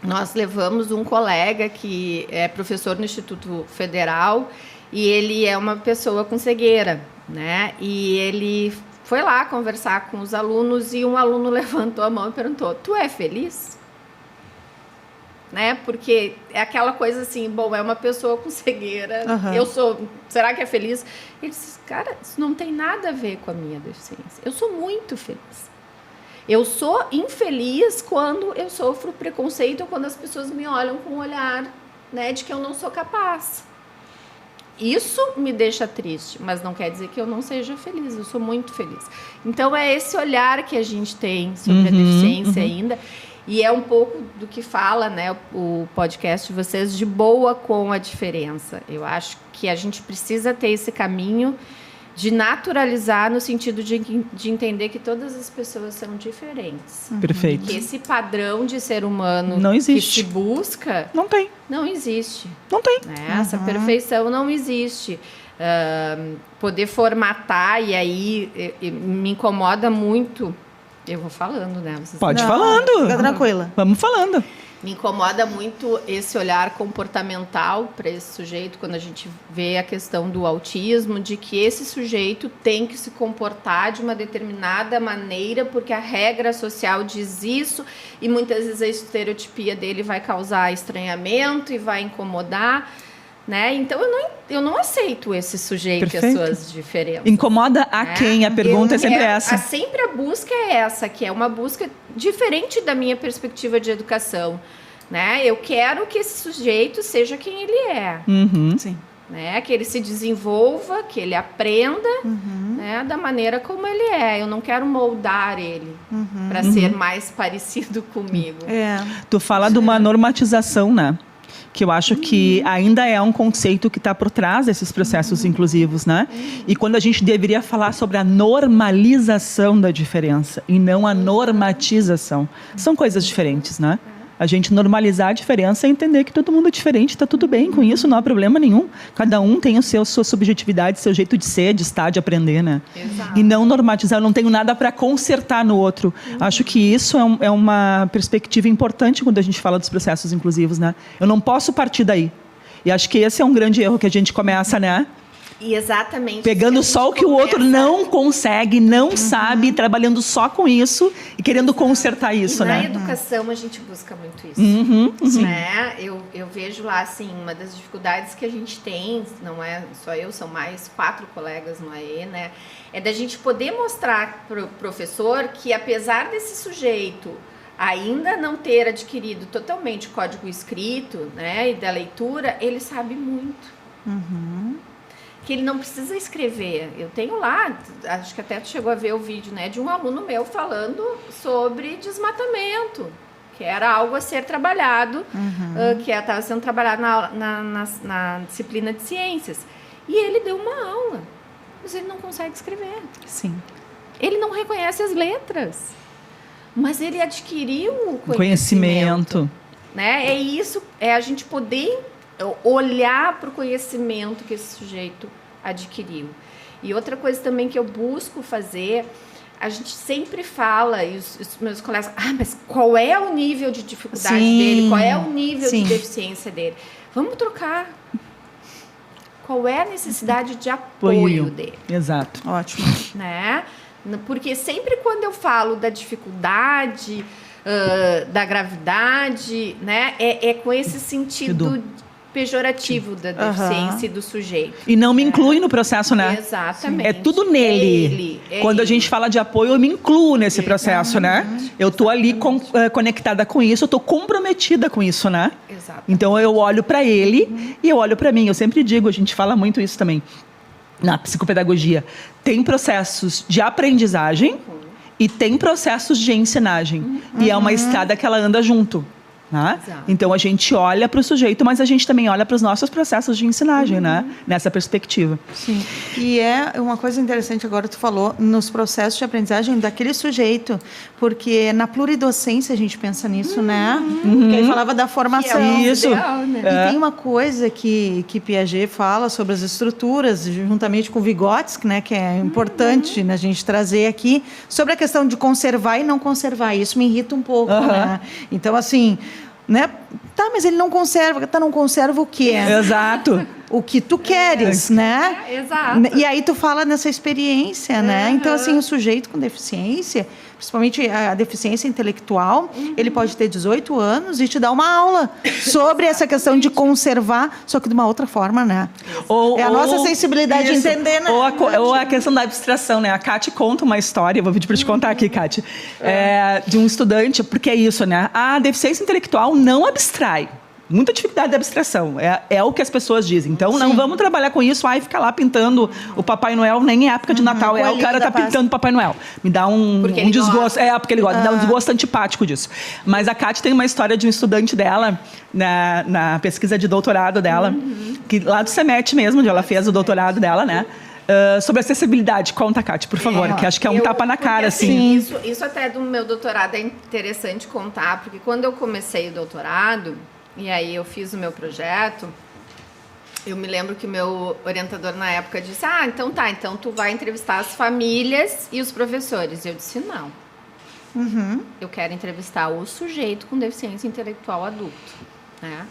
Speaker 3: nós levamos um colega que é professor no Instituto Federal e ele é uma pessoa com cegueira, né? E ele foi lá conversar com os alunos e um aluno levantou a mão e perguntou: "Tu é feliz?" Né? Porque é aquela coisa assim, bom, é uma pessoa com cegueira, será que é feliz? Ele disse: "Cara, isso não tem nada a ver com a minha deficiência. Eu sou muito feliz. Eu sou infeliz quando eu sofro preconceito ou quando as pessoas me olham com um olhar, né, de que eu não sou capaz. Isso me deixa triste, mas não quer dizer que eu não seja feliz. Eu sou muito feliz." Então, é esse olhar que a gente tem sobre a deficiência ainda. E é um pouco do que fala, né, o podcast de vocês, de boa com a diferença. Eu acho que a gente precisa ter esse caminho de naturalizar no sentido de entender que todas as pessoas são diferentes.
Speaker 1: Perfeito.
Speaker 3: Que esse padrão de ser humano
Speaker 1: não existe.
Speaker 3: Que se busca...
Speaker 1: Não
Speaker 3: existe.
Speaker 1: Não tem.
Speaker 3: Né? Essa perfeição não existe. Poder formatar, e aí me incomoda muito... Eu vou falando, né?
Speaker 1: Pode falando.
Speaker 2: Fica tranquila.
Speaker 1: Vamos falando.
Speaker 3: Me incomoda muito esse olhar comportamental para esse sujeito, quando a gente vê a questão do autismo, de que esse sujeito tem que se comportar de uma determinada maneira, porque a regra social diz isso, e muitas vezes a estereotipia dele vai causar estranhamento e vai incomodar, né? Então eu não aceito esse sujeito e as suas diferenças.
Speaker 1: Incomoda a quem? A pergunta é sempre essa.
Speaker 3: Sempre a busca é essa, que é uma busca diferente da minha perspectiva de educação, né? Eu quero que esse sujeito seja quem ele é.
Speaker 2: Sim.
Speaker 3: Né? Que ele se desenvolva, que ele aprenda, né? Da maneira como ele é. Eu não quero moldar ele para ser mais parecido comigo.
Speaker 1: Tu fala de uma normatização, né? Que eu acho que ainda é um conceito que está por trás desses processos inclusivos, né? E quando a gente deveria falar sobre a normalização da diferença e não a normatização. São coisas diferentes, né? A gente normalizar a diferença e entender que todo mundo é diferente, está tudo bem com isso, não há problema nenhum. Cada um tem sua subjetividade, seu jeito de ser, de estar, de aprender, né?
Speaker 3: Exato.
Speaker 1: E não normatizar, eu não tenho nada para consertar no outro. Acho que isso é uma perspectiva importante quando a gente fala dos processos inclusivos, né? Eu não posso partir daí. E acho que esse é um grande erro que a gente começa, né?
Speaker 3: E exatamente.
Speaker 1: Pegando só o que o outro não consegue, não sabe, trabalhando só com isso e querendo consertar isso,
Speaker 3: e
Speaker 1: né?
Speaker 3: Na educação a gente busca muito isso. Né? Eu vejo lá, assim, uma das dificuldades que a gente tem, não é só eu, são mais 4 colegas no AE, né? É da gente poder mostrar para o professor que, apesar desse sujeito ainda não ter adquirido totalmente o código escrito, né, e da leitura, ele sabe muito. Que ele não precisa escrever. Eu tenho lá, acho que até tu chegou a ver o vídeo, né, de um aluno meu falando sobre desmatamento, que era algo a ser trabalhado, que estava sendo trabalhado na disciplina de ciências. E ele deu uma aula, mas ele não consegue escrever.
Speaker 2: Sim.
Speaker 3: Ele não reconhece as letras, mas ele adquiriu o
Speaker 1: Conhecimento.
Speaker 3: Né? É isso, é a gente poder olhar para o conhecimento que esse sujeito adquiriu. E outra coisa também que eu busco fazer, a gente sempre fala, e os meus colegas, mas qual é o nível de dificuldade dele? Qual é o nível de deficiência dele? Vamos trocar. Qual é a necessidade de apoio dele?
Speaker 1: Exato.
Speaker 2: Ótimo.
Speaker 3: Né? Porque sempre quando eu falo da dificuldade, da gravidade, né, é com esse sentido pejorativo da deficiência e do sujeito.
Speaker 1: E não me inclui no processo, né?
Speaker 3: Exatamente.
Speaker 1: É tudo nele. Quando a gente fala de apoio, eu me incluo nesse processo, né? Eu tô ali conectada com isso, eu tô comprometida com isso, né?
Speaker 3: Exato.
Speaker 1: Então eu olho para ele e eu olho para mim. Eu sempre digo, a gente fala muito isso também na psicopedagogia. Tem processos de aprendizagem e tem processos de ensinagem. E é uma estrada que ela anda junto. Né? Então a gente olha para o sujeito, mas a gente também olha para os nossos processos de ensinagem, né? Nessa perspectiva.
Speaker 2: Sim. E é uma coisa interessante agora tu falou nos processos de aprendizagem daquele sujeito, porque na pluridocência a gente pensa nisso, né? Porque ele falava da formação.
Speaker 1: Isso.
Speaker 3: Ideal, né?
Speaker 2: E tem uma coisa que Piaget fala sobre as estruturas, juntamente com Vygotsky, né, que é importante a gente trazer aqui, sobre a questão de conservar e não conservar. Isso me irrita um pouco, né? Então, assim, né? Tá, mas ele não conserva. Tá, não conserva o quê?
Speaker 1: Exato.
Speaker 2: O que tu queres, né?
Speaker 3: Exato.
Speaker 2: E aí tu fala nessa experiência, né? Então, assim, o sujeito com deficiência, principalmente a deficiência intelectual, ele pode ter 18 anos e te dar uma aula sobre essa questão de conservar, só que de uma outra forma, né? É a nossa sensibilidade de entender, né?
Speaker 1: Ou a questão da abstração, né? A Kate conta uma história, vou pedir para te contar aqui, Kate, de um estudante, porque é isso, né? A deficiência intelectual não abstrai. Muita dificuldade de abstração, é o que as pessoas dizem. Então, não vamos trabalhar com isso, fica lá pintando o Papai Noel, nem em época de Natal, o cara tá pintando o Papai Noel. Me dá um desgosto. Porque ele gosta, me dá um desgosto antipático disso. Mas a Kate tem uma história de um estudante dela, na pesquisa de doutorado dela, que lá do CEMET mesmo, onde ela fez o doutorado dela, né? Sobre acessibilidade. Conta, Kate, por favor, que acho que é um tapa na cara, assim.
Speaker 3: Isso até do meu doutorado é interessante contar, porque quando eu comecei o doutorado, e aí eu fiz o meu projeto, eu me lembro que o meu orientador na época disse, então tu vai entrevistar as famílias e os professores. Eu disse, não. Eu quero entrevistar o sujeito com deficiência intelectual adulto, né?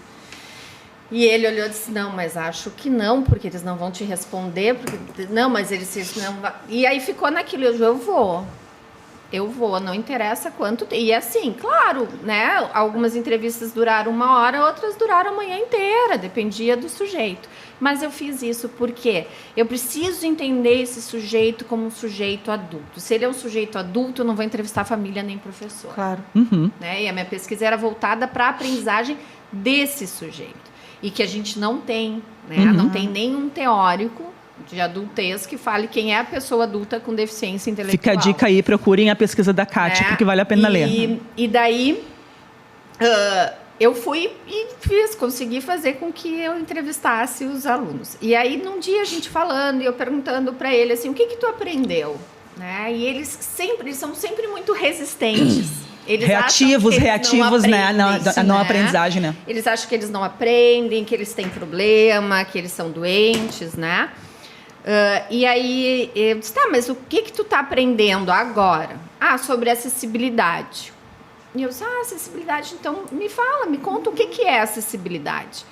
Speaker 3: E ele olhou e disse, não, mas acho que não, porque eles não vão te responder, porque não, mas eles não vão... E aí ficou naquilo, eu vou, não interessa quanto... E assim, claro, né, algumas entrevistas duraram 1 hora, outras duraram a manhã inteira, dependia do sujeito. Mas eu fiz isso porque eu preciso entender esse sujeito como um sujeito adulto. Se ele é um sujeito adulto, eu não vou entrevistar família nem professor.
Speaker 2: Claro.
Speaker 3: Né? E a minha pesquisa era voltada para a aprendizagem desse sujeito. E que a gente não tem, né? Não tem nenhum teórico de adultez que fale quem é a pessoa adulta com deficiência intelectual.
Speaker 1: Fica a dica aí, procurem a pesquisa da Kate, porque vale a pena ler.
Speaker 3: E daí, eu fui e consegui fazer com que eu entrevistasse os alunos. E aí, num dia, a gente falando e eu perguntando para ele assim, o que tu aprendeu? Né? E eles são sempre muito resistentes. Eles
Speaker 1: reativos, né? Não aprendizagem, né?
Speaker 3: Eles acham que eles não aprendem, que eles têm problema, que eles são doentes, né? E aí, eu disse, mas o que tu tá aprendendo agora? Sobre acessibilidade. E eu disse, acessibilidade, então me conta o que é acessibilidade.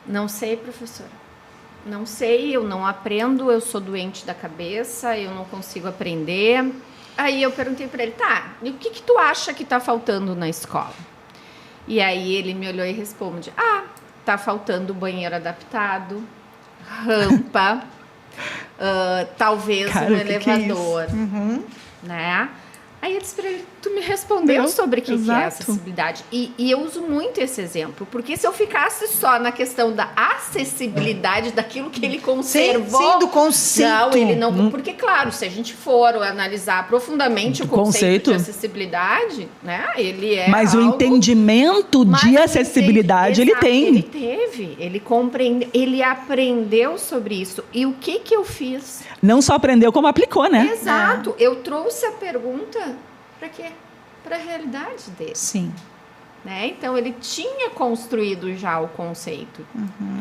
Speaker 3: Não sei, professora. Não sei, eu não aprendo, eu sou doente da cabeça, eu não consigo aprender. Aí eu perguntei para ele, e o que tu acha que tá faltando na escola? E aí ele me olhou e responde, tá faltando banheiro adaptado, rampa, talvez um elevador, né? Aí eu disse para ele, tu me respondeu sobre o que é acessibilidade. E eu uso muito esse exemplo, porque se eu ficasse só na questão da acessibilidade daquilo que ele conservou...
Speaker 2: Sim, do conceito.
Speaker 3: Não, ele não... Porque, claro, se a gente for analisar profundamente o conceito de acessibilidade, né, ele é
Speaker 1: Mas o entendimento de acessibilidade, ele tem.
Speaker 3: Ele teve, ele compreendeu, ele aprendeu sobre isso. E o que eu fiz?
Speaker 1: Não só aprendeu, como aplicou, né?
Speaker 3: Exato. Eu trouxe a pergunta para quê? Para a realidade dele.
Speaker 2: Sim.
Speaker 3: Né? Então, ele tinha construído já o conceito.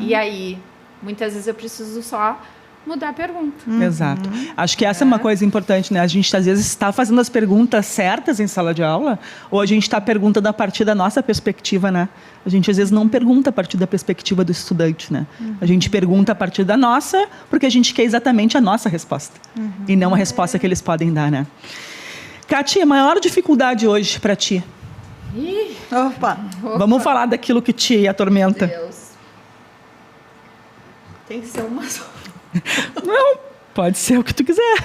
Speaker 3: E aí, muitas vezes eu preciso só mudar a pergunta.
Speaker 1: Exato. Acho que essa é uma coisa importante, né? A gente, às vezes, está fazendo as perguntas certas em sala de aula, ou a gente está perguntando a partir da nossa perspectiva, né? A gente, às vezes, não pergunta a partir da perspectiva do estudante, né? A gente pergunta a partir da nossa, porque a gente quer exatamente a nossa resposta. E não a resposta que eles podem dar, né? Kati, a maior dificuldade hoje para ti?
Speaker 2: Opa!
Speaker 1: Vamos falar daquilo que te atormenta.
Speaker 3: Deus. Tem que ser uma só.
Speaker 1: Não, pode ser o que tu quiser.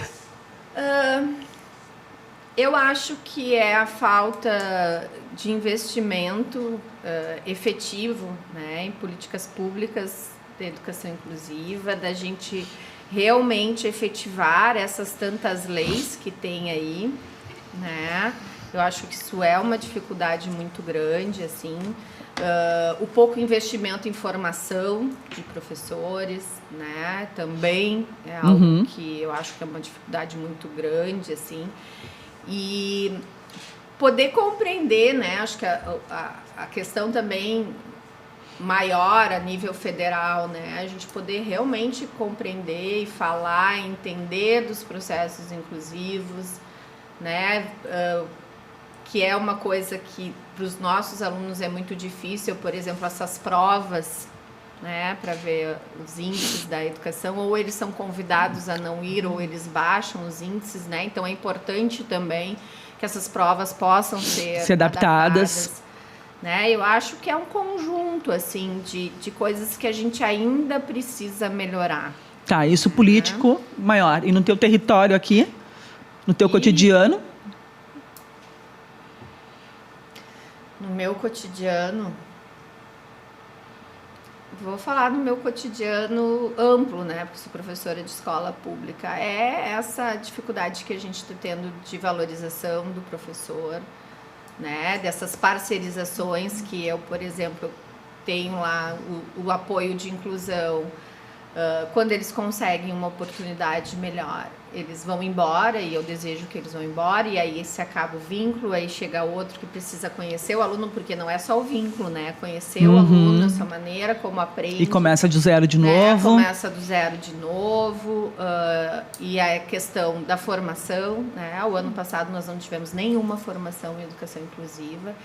Speaker 3: Eu acho que é a falta de investimento efetivo, né, em políticas públicas de educação inclusiva, da gente realmente efetivar essas tantas leis que tem aí, né? Eu acho que isso é uma dificuldade muito grande, assim. O pouco investimento em formação de professores, né? Também é algo que eu acho que é uma dificuldade muito grande, assim. E poder compreender, né? Acho que a questão também maior a nível federal, né? A gente poder realmente compreender e falar, entender dos processos inclusivos, né? que é uma coisa que para os nossos alunos é muito difícil, por exemplo, essas provas, né, para ver os índices da educação, ou eles são convidados a não ir, ou eles baixam os índices, né? Então é importante também que essas provas possam ser adaptadas, né? Eu acho que é um conjunto assim de coisas que a gente ainda precisa melhorar.
Speaker 1: Tá, isso político maior. E no teu território aqui, no teu cotidiano?
Speaker 3: No meu cotidiano, vou falar no meu cotidiano amplo, né? Porque sou professora de escola pública. É essa dificuldade que a gente está tendo de valorização do professor, né? Dessas parcerizações que eu, por exemplo, tenho lá o apoio de inclusão. Quando eles conseguem uma oportunidade melhor, eles vão embora, e eu desejo que eles vão embora, e aí se acaba o vínculo, aí chega outro que precisa conhecer o aluno, porque não é só o vínculo, né? Conhecer o aluno, a sua maneira, como aprende.
Speaker 1: E começa do zero de
Speaker 3: né?
Speaker 1: novo.
Speaker 3: Começa do zero de novo, e a questão da formação, né? O ano passado nós não tivemos nenhuma formação em educação inclusiva,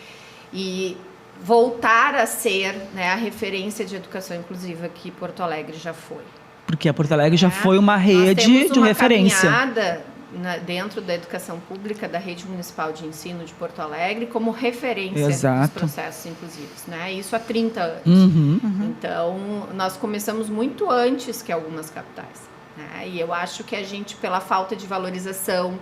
Speaker 3: e voltar a ser, né, a referência de educação inclusiva que Porto Alegre já foi.
Speaker 1: Porque a Porto Alegre já foi uma rede de referência.
Speaker 3: Nós temos uma caminhada dentro da educação pública da Rede Municipal de Ensino de Porto Alegre como referência dos processos inclusivos, né? Isso há 30 anos. Então, nós começamos muito antes que algumas capitais, né? E eu acho que a gente, pela falta de valorização,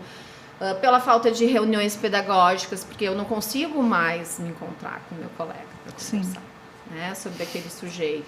Speaker 3: pela falta de reuniões pedagógicas, porque eu não consigo mais me encontrar com meu colega para conversar, né, sobre aquele sujeito.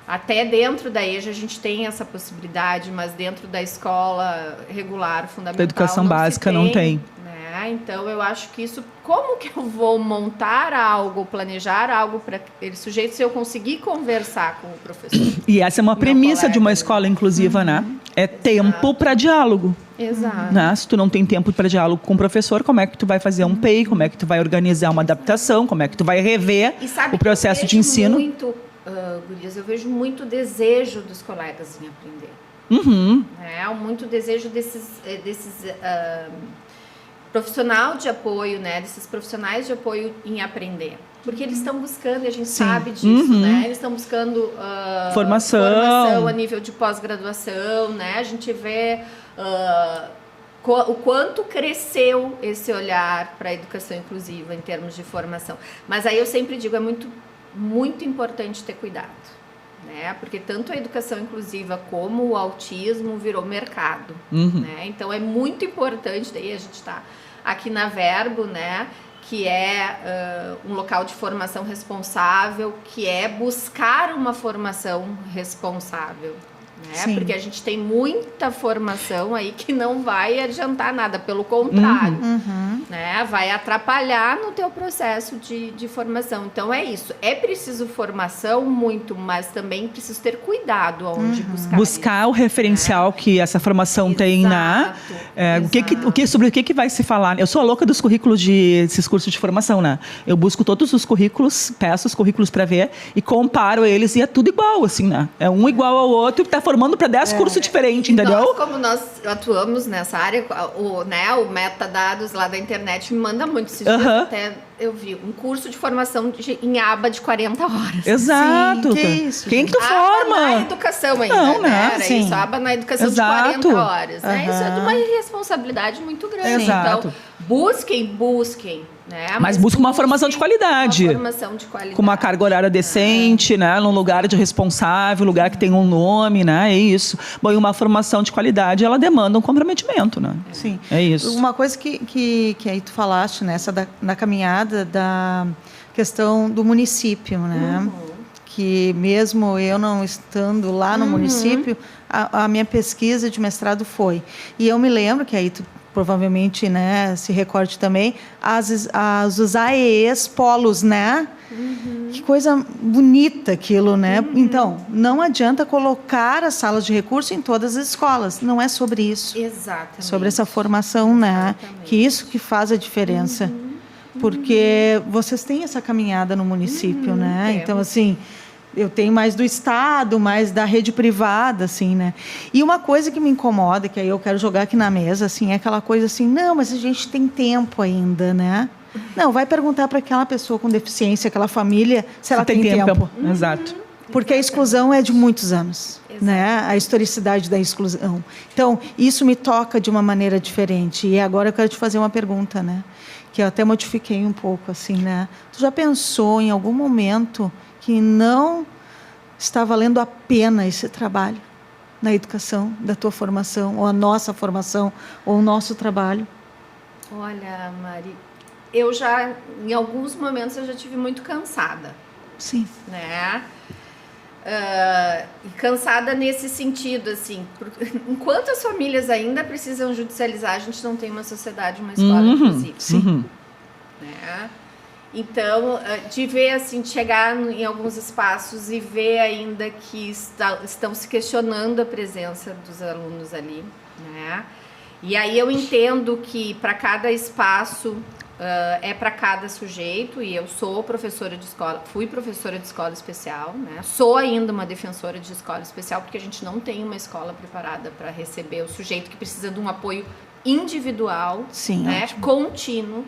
Speaker 3: Até dentro da EJA a gente tem essa possibilidade, mas dentro da escola regular, fundamental,
Speaker 1: da educação básica não tem.
Speaker 3: Né? Então eu acho que isso, como que eu vou montar algo, planejar algo para aquele sujeito se eu conseguir conversar com o professor?
Speaker 1: E essa é uma premissa de uma escola inclusiva, né? É tempo para diálogo.
Speaker 3: Exato.
Speaker 1: Né? Se tu não tem tempo para diálogo com o professor, como é que tu vai fazer um PEI? Como é que tu vai organizar uma adaptação? Como é que tu vai rever o processo de ensino?
Speaker 3: Gurias, eu vejo muito desejo dos colegas em aprender. Né? Muito desejo desses profissional de apoio, né? Desses profissionais de apoio em aprender. Porque eles estão buscando, e a gente sabe disso, né? Eles estão buscando formação a nível de pós-graduação, né? A gente vê o quanto cresceu esse olhar para a educação inclusiva em termos de formação. Mas aí eu sempre digo, é muito importante ter cuidado, né? Porque tanto a educação inclusiva como o autismo virou mercado, né? Então é muito importante, daí a gente está aqui na Verbo, né? Que é um local de formação responsável, que é buscar uma formação responsável, né? Porque a gente tem muita formação aí que não vai adiantar nada, pelo contrário, né? Vai atrapalhar no teu processo de formação. Então é isso, é preciso formação muito, mas também preciso ter cuidado aonde buscar
Speaker 1: o referencial, né? Que essa formação tem, né? Sobre o que vai se falar. Eu sou a louca dos currículos desses cursos de formação, né? Eu busco todos os currículos, peço os currículos para ver e comparo eles, e é tudo igual, assim, né? É um igual ao outro, tá formando para 10 cursos diferentes, entendeu?
Speaker 3: Como nós atuamos nessa área, o metadados lá da internet me manda muito. Esses dias até eu vi um curso de formação em aba de 40 horas.
Speaker 1: Exato.
Speaker 2: Sim, que isso,
Speaker 1: quem que tu forma?
Speaker 3: Na educação ainda,
Speaker 1: não,
Speaker 3: né?
Speaker 1: Era
Speaker 3: isso, aba na educação de 40 horas. Né? Isso é de uma irresponsabilidade muito grande.
Speaker 1: Exato.
Speaker 3: Então, busquem. Né?
Speaker 1: Mas busca uma formação de qualidade.
Speaker 3: Uma formação de qualidade.
Speaker 1: Com uma carga horária decente, né? Num lugar de responsável, lugar que tem um nome, né? É isso. Bom, e uma formação de qualidade, ela demanda um comprometimento, né?
Speaker 2: Sim.
Speaker 1: É isso.
Speaker 2: Uma coisa que aí tu falaste, né? Na caminhada da questão do município, né? Que mesmo eu não estando lá no município, a minha pesquisa de mestrado foi. E eu me lembro que aí tu provavelmente, né, se recorde também, os AEEs polos, né? Que coisa bonita aquilo, né? Então, não adianta colocar as salas de recurso em todas as escolas. Não é sobre isso.
Speaker 3: Exatamente.
Speaker 2: Sobre essa formação, né? Que isso que faz a diferença. Porque vocês têm essa caminhada no município, né?
Speaker 3: Temos.
Speaker 2: Então, assim, eu tenho mais do Estado, mais da rede privada, assim, né? E uma coisa que me incomoda, que aí eu quero jogar aqui na mesa, assim, é aquela coisa assim, não, mas a gente tem tempo ainda, né? Não, vai perguntar para aquela pessoa com deficiência, aquela família, se ela tem tempo.
Speaker 1: Exato.
Speaker 2: Porque a exclusão é de muitos anos, né? A historicidade da exclusão. Então, isso me toca de uma maneira diferente. E agora eu quero te fazer uma pergunta, né? Que eu até modifiquei um pouco, assim, né? Tu já pensou em algum momento que não está valendo a pena esse trabalho na educação, da tua formação, ou a nossa formação, ou o nosso trabalho?
Speaker 3: Olha, Mari, eu já, em alguns momentos, eu já tive muito cansada.
Speaker 2: Sim.
Speaker 3: Né? E cansada nesse sentido, assim, enquanto as famílias ainda precisam judicializar, a gente não tem uma sociedade, uma escola, inclusive.
Speaker 2: Sim.
Speaker 3: Né? Então, de ver, assim, de chegar em alguns espaços e ver ainda que estão se questionando a presença dos alunos ali, né? E aí eu entendo que para cada espaço é para cada sujeito, e eu sou professora de escola, fui professora de escola especial, né? Sou ainda uma defensora de escola especial, porque a gente não tem uma escola preparada para receber o sujeito que precisa de um apoio individual,
Speaker 2: Sim,
Speaker 3: né?
Speaker 2: ótimo.
Speaker 3: Contínuo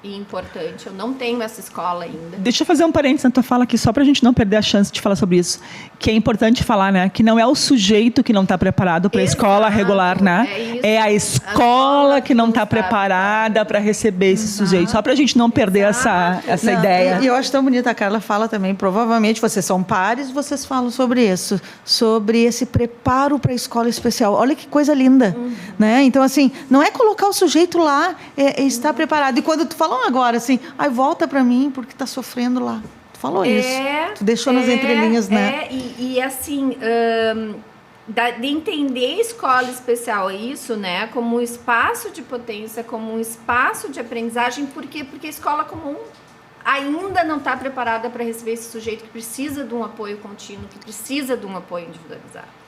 Speaker 3: e importante. Eu não tenho essa escola ainda.
Speaker 1: Deixa eu fazer um parênteses na tua fala aqui, só para a gente não perder a chance de falar sobre isso. Que é importante falar, né? Que não é o sujeito que não está preparado para a escola regular, né? É a escola que não está preparada para receber esse sujeito. Só para a gente não perder essa
Speaker 2: Não,
Speaker 1: ideia.
Speaker 2: E eu acho tão bonita, a Carla fala também, provavelmente vocês são pares, vocês falam sobre isso, sobre esse preparo para a escola especial. Olha que coisa linda, né? Então, assim, não é colocar o sujeito lá, é estar preparado. E quando tu falou agora, assim, volta para mim porque está sofrendo lá. Tu falou isso. Tu deixou nas entrelinhas, né?
Speaker 3: E assim, de entender escola especial isso, né, como um espaço de potência, como um espaço de aprendizagem, por quê? Porque a escola comum ainda não está preparada para receber esse sujeito que precisa de um apoio contínuo, que precisa de um apoio individualizado.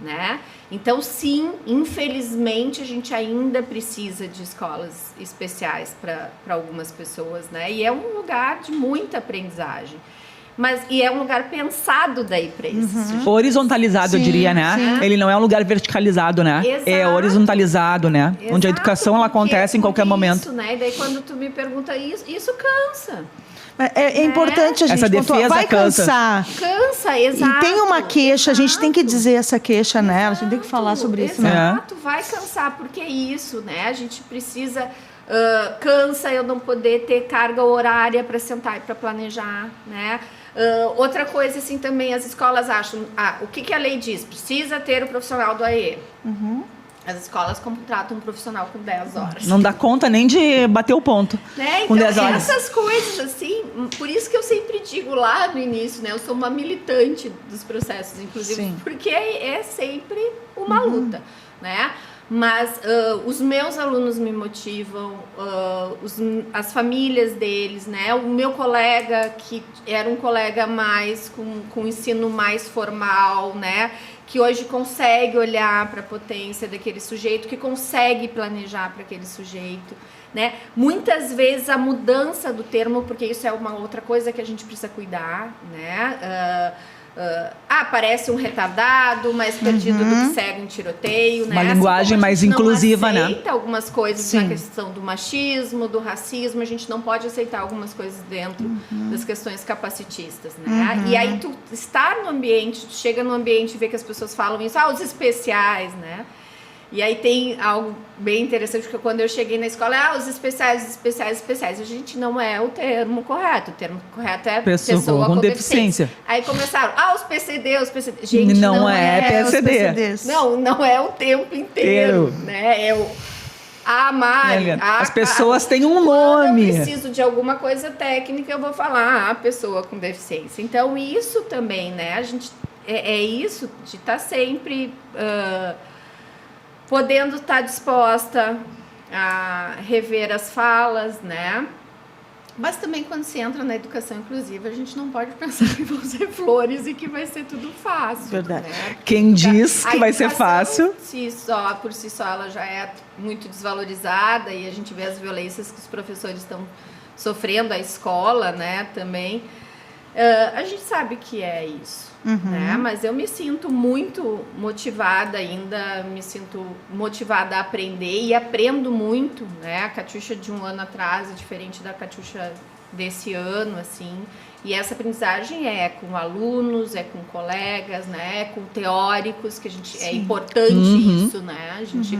Speaker 3: Né? Então, sim, infelizmente, a gente ainda precisa de escolas especiais para algumas pessoas, né? E é um lugar de muita aprendizagem. E é um lugar pensado daí para isso.
Speaker 1: Horizontalizado, eu diria, né?
Speaker 3: Sim.
Speaker 1: Ele não é um lugar verticalizado, né?
Speaker 3: Exato.
Speaker 1: É horizontalizado, né?
Speaker 3: Exato,
Speaker 1: Onde a educação ela acontece em qualquer momento.
Speaker 3: Isso, né? E daí quando tu me pergunta isso cansa.
Speaker 2: É importante a gente
Speaker 1: Essa defesa
Speaker 2: pontuar. Vai
Speaker 1: cansa.
Speaker 2: cansar.
Speaker 3: Cansa, exato.
Speaker 2: E tem uma queixa, a gente tem que dizer essa queixa nela, a gente tem que falar sobre isso, né?
Speaker 3: Exato, vai cansar, porque é isso, né? A gente precisa... cansa eu não poder ter carga horária para sentar e para planejar, né? Outra coisa, assim, também as escolas acham... o que a lei diz? Precisa ter o profissional do AE. As escolas contratam um profissional com 10 horas.
Speaker 1: Não dá conta nem de bater o ponto.
Speaker 3: Né?
Speaker 1: Com
Speaker 3: Então,
Speaker 1: 10 horas.
Speaker 3: essas coisas, assim, por isso que eu sempre digo lá no início, né? Eu sou uma militante dos processos, inclusive,
Speaker 2: Sim.
Speaker 3: porque é sempre uma luta, né? Mas os meus alunos me motivam, as famílias deles, né? O meu colega, que era um colega mais com ensino mais formal, né? Que hoje consegue olhar para a potência daquele sujeito, que consegue planejar para aquele sujeito, né? Muitas vezes a mudança do termo, porque isso é uma outra coisa que a gente precisa cuidar, né? Parece um retardado, mais perdido do que cego em tiroteio, né?
Speaker 1: Uma linguagem mais inclusiva, né?
Speaker 3: A gente não aceita algumas coisas na questão do machismo, do racismo, a gente não pode aceitar algumas coisas dentro das questões capacitistas, né? E aí tu estar no ambiente, tu chega no ambiente e vê que as pessoas falam isso, os especiais, né? E aí tem algo bem interessante, porque quando eu cheguei na escola, os especiais. A gente não é o termo correto. O termo correto é pessoa com deficiência. Aí começaram, os PCD. Gente,
Speaker 1: não é PCD.
Speaker 3: Não é o tempo inteiro, né? É o... Mari,
Speaker 1: as pessoas têm um nome.
Speaker 3: Quando eu preciso de alguma coisa técnica, eu vou falar a pessoa com deficiência. Então, isso também, né? A gente... É isso de estar sempre... podendo estar disposta a rever as falas, né? Mas também quando se entra na educação inclusiva, a gente não pode pensar que vão ser flores e que vai ser tudo fácil.
Speaker 2: Verdade.
Speaker 3: Né?
Speaker 1: Quem diz que vai ser fácil?
Speaker 3: Por si só, ela já é muito desvalorizada e a gente vê as violências que os professores estão sofrendo, a escola, né, também. A gente sabe que é isso, né? Mas eu me sinto muito motivada ainda, me sinto motivada a aprender e aprendo muito, né? A Catiuxa de um ano atrás é diferente da Catiuxa desse ano, assim. E essa aprendizagem é com alunos, é com colegas, né? É com teóricos, que a gente é importante isso, né? A gente,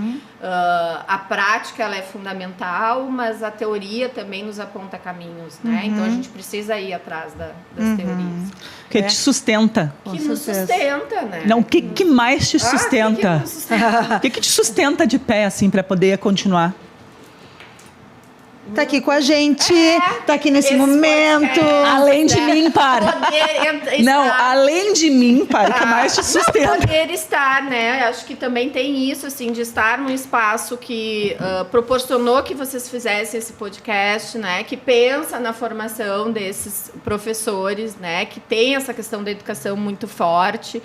Speaker 3: a prática ela é fundamental, mas a teoria também nos aponta caminhos, né? Então a gente precisa ir atrás das teorias.
Speaker 1: Que te sustenta.
Speaker 3: Que nos sustenta, né?
Speaker 1: Não, o que mais te sustenta?
Speaker 3: nos sustenta?
Speaker 1: O que te sustenta de pé, assim, para poder continuar?
Speaker 2: Tá aqui com a gente, tá aqui nesse
Speaker 3: esse
Speaker 2: momento.
Speaker 3: podcast,
Speaker 1: Além de mim, para. Não, além de mim, para. O que mais te sustenta?
Speaker 3: Poder estar, né? Acho que também tem isso, assim, de estar num espaço que proporcionou que vocês fizessem esse podcast, né? Que pensa na formação desses professores, né? Que tem essa questão da educação muito forte.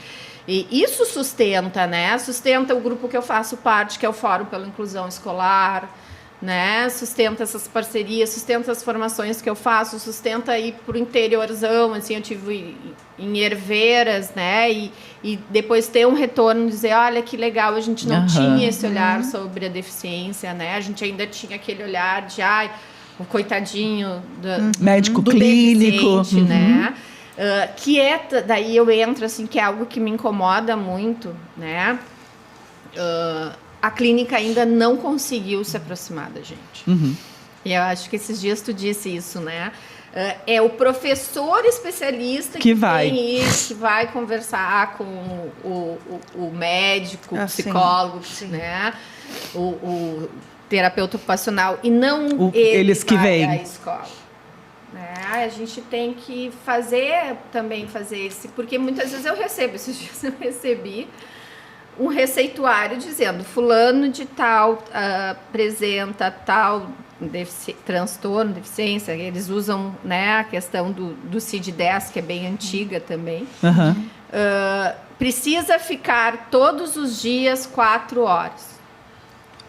Speaker 3: E isso sustenta, né? Sustenta o grupo que eu faço parte, que é o Fórum pela Inclusão Escolar, né? Sustenta essas parcerias, sustenta as formações que eu faço, sustenta ir pro interiorzão, assim, eu tive em Herveiras, né? E depois ter um retorno, dizer, olha que legal, a gente não tinha esse olhar sobre a deficiência, né? A gente ainda tinha aquele olhar de, o coitadinho
Speaker 1: médico
Speaker 3: do
Speaker 1: clínico,
Speaker 3: deficiente, né? Que daí eu entro, assim, que é algo que me incomoda muito, né? A clínica ainda não conseguiu se aproximar da gente. E eu acho que esses dias tu disse isso, né? É o professor especialista que vai conversar com o médico, o psicólogo, né? O terapeuta ocupacional, e não
Speaker 1: eles que vêm
Speaker 3: à escola. Né? A gente tem que também fazer esse, porque muitas vezes esses dias eu recebi um receituário dizendo fulano de tal apresenta tal transtorno, deficiência. Eles usam, né, a questão do CID-10, que é bem antiga também. Precisa ficar todos os dias 4 horas.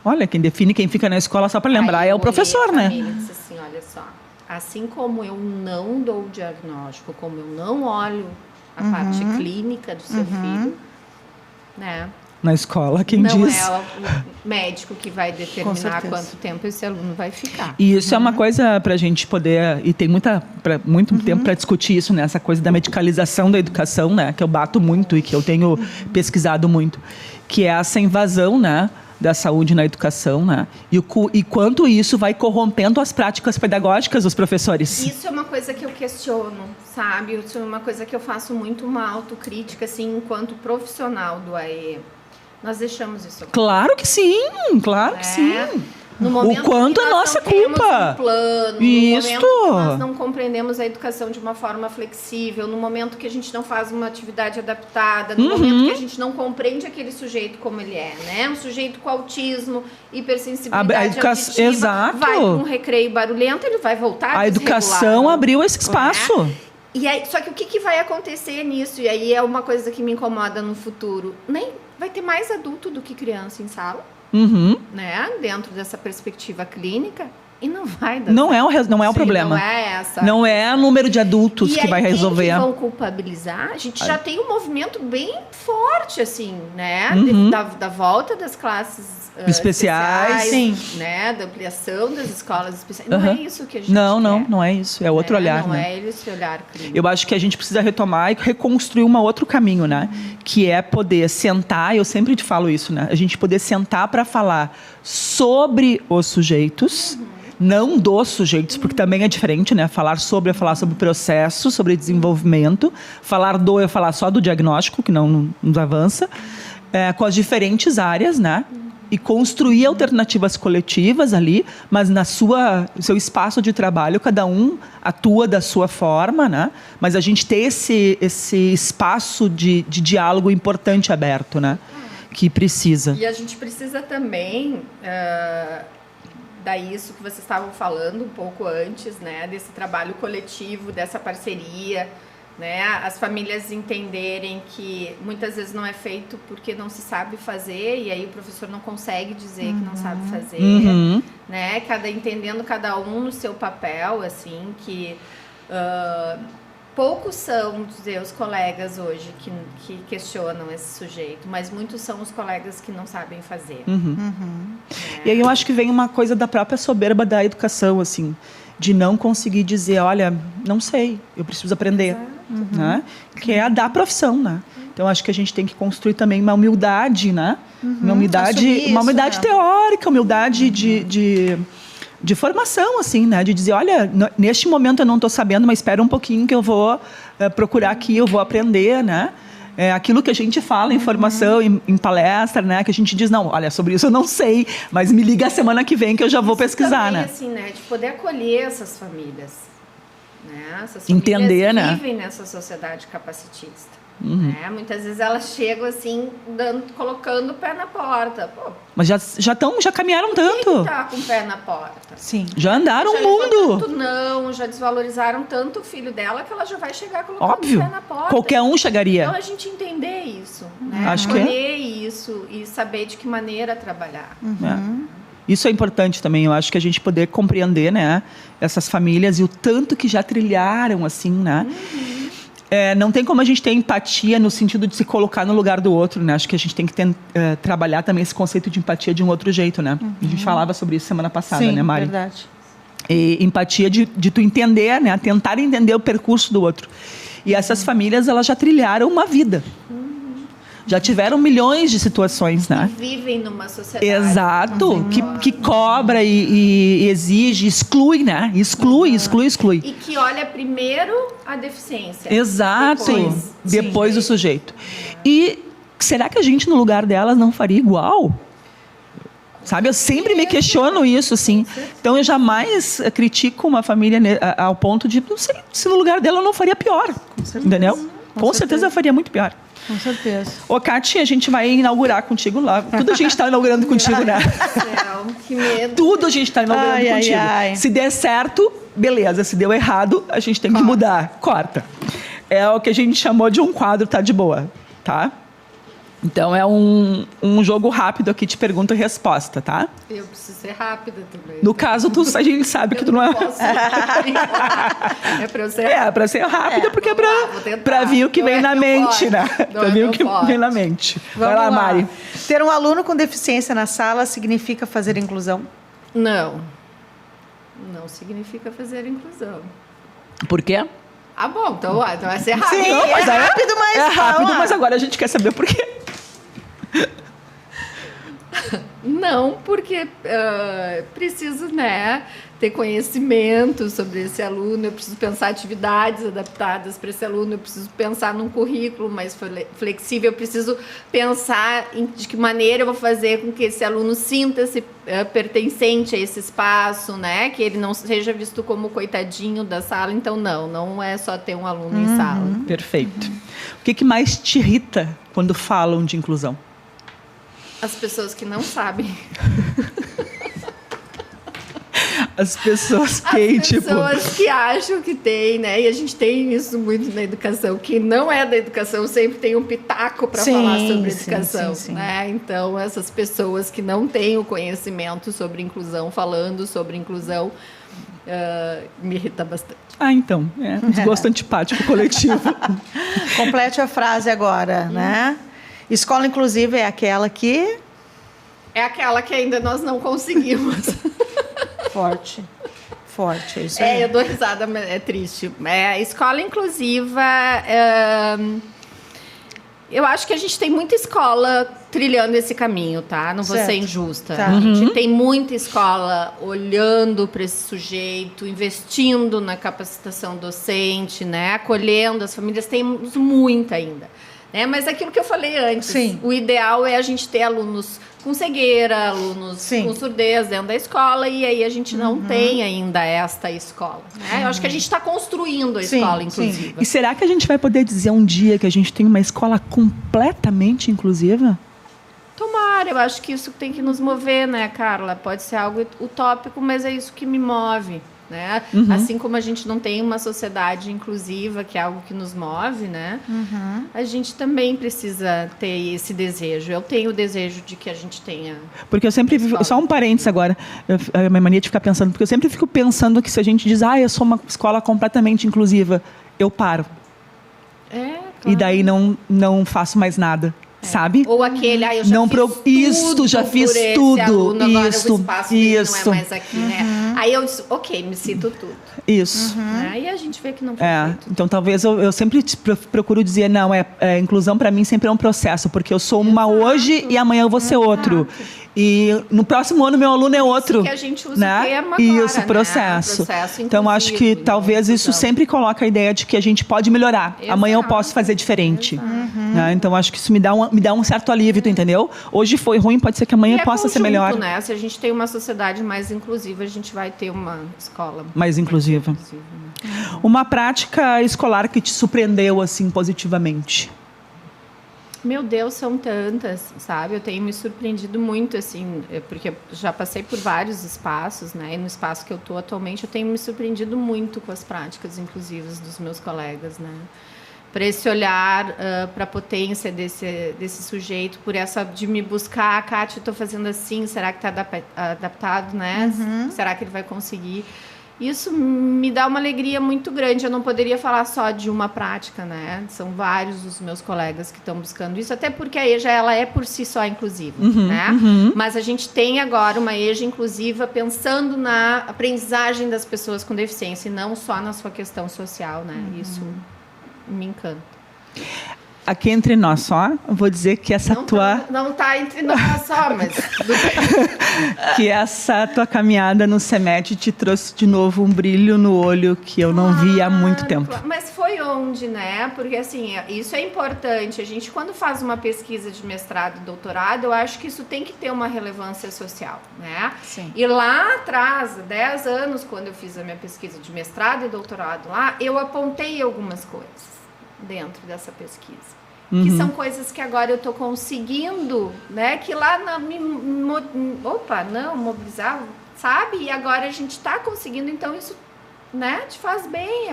Speaker 1: Olha, quem define quem fica na escola, só para lembrar, é o professor, né?
Speaker 3: Família disse assim, olha só, assim como eu não dou o diagnóstico, como eu não olho a parte clínica do seu filho, né?
Speaker 1: Na escola, quem
Speaker 3: não
Speaker 1: diz?
Speaker 3: Não é o médico que vai determinar quanto tempo esse aluno vai ficar.
Speaker 1: E isso é uma coisa para a gente poder... E tem muito tempo para discutir isso, né? Essa coisa da medicalização da educação, né? Que eu bato muito e que eu tenho pesquisado muito. Que é essa invasão, né? Da saúde na educação, né? E quanto isso vai corrompendo as práticas pedagógicas dos professores.
Speaker 3: Isso é uma coisa que eu questiono, sabe? Isso é uma coisa que eu faço muito uma autocrítica, assim, enquanto profissional do AE. Nós deixamos isso acontecer.
Speaker 1: Claro que sim, claro que sim.
Speaker 3: No momento
Speaker 1: o quanto
Speaker 3: que
Speaker 1: é
Speaker 3: nós
Speaker 1: nossa
Speaker 3: não temos
Speaker 1: culpa.
Speaker 3: Um plano,
Speaker 1: Isso.
Speaker 3: No momento que nós não compreendemos a educação de uma forma flexível, no momento que a gente não faz uma atividade adaptada, no momento que a gente não compreende aquele sujeito como ele é, né? Um sujeito com autismo, hipersensibilidade auditiva,
Speaker 1: exato.
Speaker 3: vai para um recreio barulhento, ele vai voltar
Speaker 1: a educação abriu esse espaço.
Speaker 3: E aí, só que o que vai acontecer nisso? E aí é uma coisa que me incomoda no futuro. Nem vai ter mais adulto do que criança em sala. Né? Dentro dessa perspectiva clínica, e não vai dar
Speaker 1: não é o problema.
Speaker 3: Não é essa.
Speaker 1: Não é o número de adultos que vai resolver.
Speaker 3: Quem que vão culpabilizar? A gente já tem um movimento bem forte, assim, né? Da volta das classes especiais, né? Da ampliação das escolas especiais. Não é isso que a gente quer.
Speaker 1: Não é isso. É outro olhar,
Speaker 3: não
Speaker 1: né?
Speaker 3: É esse olhar clínico.
Speaker 1: Eu acho que a gente precisa retomar e reconstruir um outro caminho, né? Que é poder sentar, eu sempre te falo isso, né? A gente poder sentar para falar sobre os sujeitos, não dos sujeitos, porque também é diferente, né? Falar sobre processo, sobre desenvolvimento. Falar só do diagnóstico, que não nos avança. Com as diferentes áreas, né? E construir alternativas coletivas ali, mas seu espaço de trabalho, cada um atua da sua forma, né? Mas a gente ter esse espaço de diálogo importante aberto, né? Que precisa.
Speaker 3: E a gente precisa também, daí isso que vocês estavam falando um pouco antes, né? Desse trabalho coletivo, dessa parceria, né? As famílias entenderem que muitas vezes não é feito porque não se sabe fazer, e aí o professor não consegue dizer que não sabe fazer, né? Entendendo cada um no seu papel, assim, que poucos são os colegas hoje que questionam esse sujeito, mas muitos são os colegas que não sabem fazer.
Speaker 1: E aí eu acho que vem uma coisa da própria soberba da educação, assim, de não conseguir dizer, olha, não sei, eu preciso aprender, né? Que é a da profissão, né? Então acho que a gente tem que construir também uma humildade, né? Uma humildade teórica, humildade de formação, assim, né? De dizer, olha, neste momento eu não estou sabendo, mas espera um pouquinho que eu vou procurar aqui, eu vou aprender, né? Aquilo que a gente fala em formação, em palestra, né? Que a gente diz, não, olha, sobre isso eu não sei, mas me liga a semana que vem que eu já vou pesquisar,
Speaker 3: também,
Speaker 1: né?
Speaker 3: Assim, né? De poder acolher essas famílias, né? Essas
Speaker 1: Entender,
Speaker 3: famílias
Speaker 1: né?
Speaker 3: vivem nessa sociedade capacitista. Né? Muitas vezes elas chegam assim, colocando o pé na porta. Pô,
Speaker 1: Mas já caminharam tanto.
Speaker 3: quem tá com o pé na porta?
Speaker 2: Sim.
Speaker 1: Já andaram
Speaker 3: Já
Speaker 1: o mundo.
Speaker 3: tanto não, já desvalorizaram tanto o filho dela que ela já vai chegar colocando
Speaker 1: Óbvio.
Speaker 3: o pé na porta.
Speaker 1: Qualquer um chegaria.
Speaker 3: Então a gente entender isso, né?
Speaker 1: Acho que
Speaker 3: Acolher isso e saber de que maneira trabalhar.
Speaker 1: Isso é importante também, eu acho que a gente poder compreender, né, essas famílias e o tanto que já trilharam, assim, né? Não tem como a gente ter empatia no sentido de se colocar no lugar do outro, né? Acho que a gente tem que trabalhar também esse conceito de empatia de um outro jeito, né? A gente falava sobre isso semana passada,
Speaker 2: Sim,
Speaker 1: né, Mari?
Speaker 2: verdade.
Speaker 1: E empatia de tu entender, né? Tentar entender o percurso do outro. E essas famílias, elas já trilharam uma vida. Já tiveram milhões de situações, né?
Speaker 3: Vivem numa sociedade.
Speaker 1: Exato, que cobra e exige, exclui, né? Exclui.
Speaker 3: E que olha primeiro a deficiência.
Speaker 1: Exato, depois
Speaker 2: Sim.
Speaker 1: o sujeito. E será que a gente, no lugar delas, não faria igual? Sabe, eu sempre me questiono isso, assim. Então, eu jamais critico uma família ao ponto de, não sei, se no lugar dela eu não faria pior. Entendeu? Com certeza eu faria muito pior.
Speaker 2: Com certeza.
Speaker 1: Ô, Kati, a gente vai inaugurar contigo lá. Tudo a gente está inaugurando contigo, né?
Speaker 3: Céu, que medo.
Speaker 1: Tudo a gente está inaugurando contigo. Se der certo, beleza. Se deu errado, a gente tem que mudar. Corta. É o que a gente chamou de um quadro tá de boa, tá? Então, é um jogo rápido aqui de pergunta e resposta, tá?
Speaker 3: Eu preciso ser rápida também.
Speaker 1: No caso, a gente sabe que tu não é...
Speaker 3: Posso. É pra eu ser rápida.
Speaker 1: É, pra ser rápida, porque é
Speaker 3: vou tentar.
Speaker 1: pra vir o que
Speaker 3: Não
Speaker 1: vem
Speaker 3: é
Speaker 1: na
Speaker 3: meu
Speaker 1: mente,
Speaker 3: forte.
Speaker 1: né?
Speaker 3: Não
Speaker 1: Pra
Speaker 3: é
Speaker 1: vir o
Speaker 3: meu
Speaker 1: que
Speaker 3: forte.
Speaker 1: vem na mente.
Speaker 2: Vamos
Speaker 1: Vai lá, Mari.
Speaker 2: Ter um aluno com deficiência na sala significa fazer inclusão?
Speaker 3: Não. Não significa fazer inclusão.
Speaker 1: Por quê?
Speaker 3: Ah, bom, então vai ser rápido.
Speaker 2: Sim,
Speaker 1: Não, mas
Speaker 2: é rápido, mas
Speaker 1: É rápido,
Speaker 2: fala.
Speaker 1: mas agora a gente quer saber por quê.
Speaker 3: Não, porque preciso, né, ter conhecimento sobre esse aluno, eu preciso pensar atividades adaptadas para esse aluno, eu preciso pensar num currículo mais flexível, eu preciso pensar de que maneira eu vou fazer com que esse aluno sinta-se pertencente a esse espaço, né, que ele não seja visto como coitadinho da sala. Então, não é só ter um aluno em sala.
Speaker 1: Perfeito. O que mais te irrita quando falam de inclusão?
Speaker 3: As pessoas que não sabem.
Speaker 1: As pessoas que,
Speaker 3: As pessoas que acham que tem, né? E a gente tem isso muito na educação. Quem não é da educação sempre tem um pitaco para falar sobre educação,
Speaker 2: sim.
Speaker 3: né? Então, essas pessoas que não têm o conhecimento sobre inclusão, falando sobre inclusão, me irrita bastante.
Speaker 1: Então, um desgosto antipático coletivo.
Speaker 2: Complete a frase agora, né? Escola inclusiva é aquela que...
Speaker 3: É aquela que ainda nós não conseguimos.
Speaker 2: Forte, é isso aí.
Speaker 3: Eu dou risada, mas é triste. Escola inclusiva... Eu acho que a gente tem muita escola trilhando esse caminho, tá? Não vou ser injusta.
Speaker 2: Tá.
Speaker 3: A gente tem muita escola olhando para esse sujeito, investindo na capacitação docente, né? Acolhendo as famílias. Temos muita ainda. Né? Mas aquilo que eu falei antes, o ideal é a gente ter alunos com cegueira, alunos com surdez dentro da escola, e aí a gente não tem ainda esta escola. Né? Eu acho que a gente está construindo a escola inclusiva.
Speaker 1: E será que a gente vai poder dizer um dia que a gente tem uma escola completamente inclusiva?
Speaker 3: Tomara, eu acho que isso tem que nos mover, né, Carla? Pode ser algo utópico, mas é isso que me move. Né? Assim como a gente não tem uma sociedade inclusiva, que é algo que nos move, né? A gente também precisa ter esse desejo. Eu tenho o desejo de que a gente tenha.
Speaker 1: Porque eu sempre... Só um parênteses agora. A minha mania de ficar pensando. Porque eu sempre fico pensando que se a gente diz, eu sou uma escola completamente inclusiva, eu paro.
Speaker 3: Claro.
Speaker 1: E daí não faço mais nada. Sabe?
Speaker 3: Ou aquele, eu já
Speaker 1: não
Speaker 3: fiz tudo
Speaker 1: já fiz
Speaker 3: por esse
Speaker 1: tudo.
Speaker 3: aluno, agora
Speaker 1: Isso,
Speaker 3: o espaço dele não é mais aqui, né? Aí eu disse, ok, me sinto tudo.
Speaker 1: Isso.
Speaker 3: E a gente vê que não foi feito.
Speaker 1: Então, talvez eu sempre procuro dizer, não, inclusão para mim sempre é um processo, porque eu sou uma hoje e amanhã eu vou ser outro. E no próximo ano meu aluno é outro.
Speaker 3: Isso que a gente usa
Speaker 1: né?
Speaker 3: o tema
Speaker 1: Isso,
Speaker 3: agora,
Speaker 1: processo.
Speaker 3: Né? Processo
Speaker 1: então, acho que talvez isso sempre coloca a ideia de que a gente pode melhorar. Exato. Amanhã eu posso fazer diferente. Né? Então, acho que isso me dá um certo alívio, tu entendeu? Hoje foi ruim, pode ser que amanhã possa ser melhor.
Speaker 3: Né? Se a gente tem uma sociedade mais inclusiva, a gente vai ter uma escola
Speaker 1: mais inclusiva.
Speaker 3: Né?
Speaker 1: Uma prática escolar que te surpreendeu, assim, positivamente?
Speaker 3: Meu Deus, são tantas, sabe? Eu tenho me surpreendido muito, assim, porque eu já passei por vários espaços, né? E no espaço que eu estou atualmente, eu tenho me surpreendido muito com as práticas inclusivas dos meus colegas, né? Para esse olhar, para a potência desse sujeito, por essa de me buscar, Kátia, eu estou fazendo assim, será que está adaptado, né? Será que ele vai conseguir? Isso me dá uma alegria muito grande. Eu não poderia falar só de uma prática, né? São vários os meus colegas que estão buscando isso, até porque a EJA ela é por si só inclusiva, né? Mas a gente tem agora uma EJA inclusiva pensando na aprendizagem das pessoas com deficiência e não só na sua questão social, né? Isso me encanta.
Speaker 1: Aqui entre nós só, eu vou dizer que essa
Speaker 3: não tá entre nós só, mas
Speaker 1: que essa tua caminhada no CEMED te trouxe de novo um brilho no olho que eu não via há muito tempo.
Speaker 3: Mas foi onde, né? Porque assim, isso é importante. A gente, quando faz uma pesquisa de mestrado e doutorado, eu acho que isso tem que ter uma relevância social, né?
Speaker 2: Sim.
Speaker 3: E lá atrás, 10 anos, quando eu fiz a minha pesquisa de mestrado e doutorado lá, eu apontei algumas coisas dentro dessa pesquisa. Que são coisas que agora eu estou conseguindo, né? Que lá mobilizar, sabe? E agora a gente está conseguindo, então isso, né, te faz bem,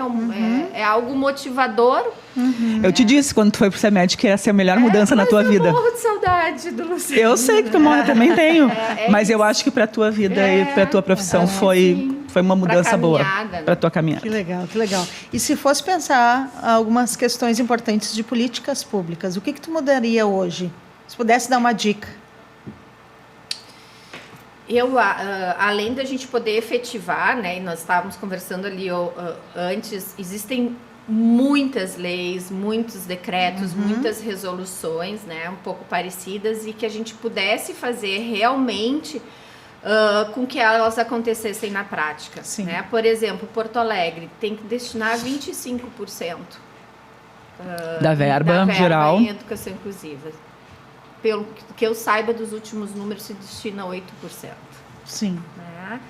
Speaker 3: é algo motivador.
Speaker 1: Eu te disse quando tu foi pro CEMED que essa é a melhor mudança na tua vida.
Speaker 3: Eu morro de saudade do Luciano.
Speaker 1: Eu sei que tu morre, também tenho. Mas eu acho que pra tua vida e pra tua profissão foi uma mudança boa pra tua caminhada.
Speaker 2: Que legal, que legal. E se fosse pensar algumas questões importantes de políticas públicas, o que tu mudaria hoje? Se pudesse dar uma dica.
Speaker 3: Além da gente poder efetivar, né, e nós estávamos conversando ali antes, existem muitas leis, muitos decretos, muitas resoluções, né, um pouco parecidas, e que a gente pudesse fazer realmente com que elas acontecessem na prática. Né? Por exemplo, Porto Alegre tem que destinar 25%
Speaker 1: da verba geral
Speaker 3: em educação inclusiva. Pelo que eu saiba, dos últimos números se destina 8%.
Speaker 2: Sim.
Speaker 3: Né?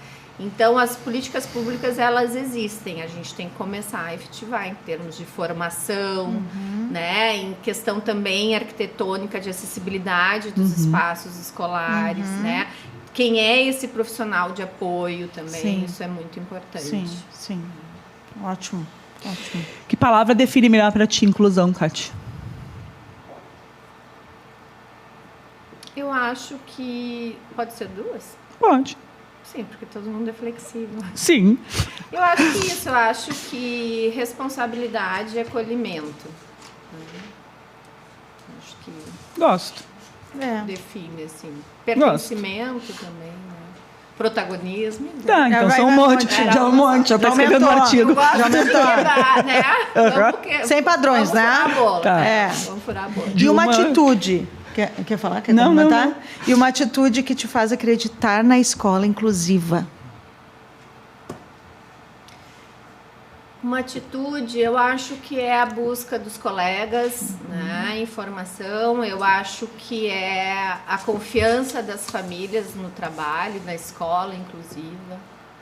Speaker 3: Então, as políticas públicas, elas existem. A gente tem que começar a efetivar em termos de formação, né? Em questão também arquitetônica de acessibilidade dos espaços escolares, né? Quem é esse profissional de apoio também, isso é muito importante.
Speaker 2: Sim. Ótimo.
Speaker 1: Que palavra define melhor para ti inclusão, Kátia?
Speaker 3: Eu acho que... Pode ser duas?
Speaker 1: Pode.
Speaker 3: Sim, porque todo mundo é flexível.
Speaker 1: Sim.
Speaker 3: Eu acho que responsabilidade e acolhimento. Acho que...
Speaker 1: Gosto.
Speaker 3: Define, assim. Pertencimento também, né? Protagonismo.
Speaker 1: Tá, então são um monte. Já tá escrevendo um artigo.
Speaker 3: Já aumentou. Né?
Speaker 2: Sem padrões,
Speaker 3: vamos
Speaker 2: né?
Speaker 3: Furar a bola.
Speaker 1: Tá.
Speaker 3: Vamos furar a bola.
Speaker 2: E uma atitude. Quer falar? Quer comentar? Não. E uma atitude que te faz acreditar na escola inclusiva.
Speaker 3: Uma atitude, eu acho que é a busca dos colegas, né, informação, eu acho que é a confiança das famílias no trabalho, na escola inclusiva.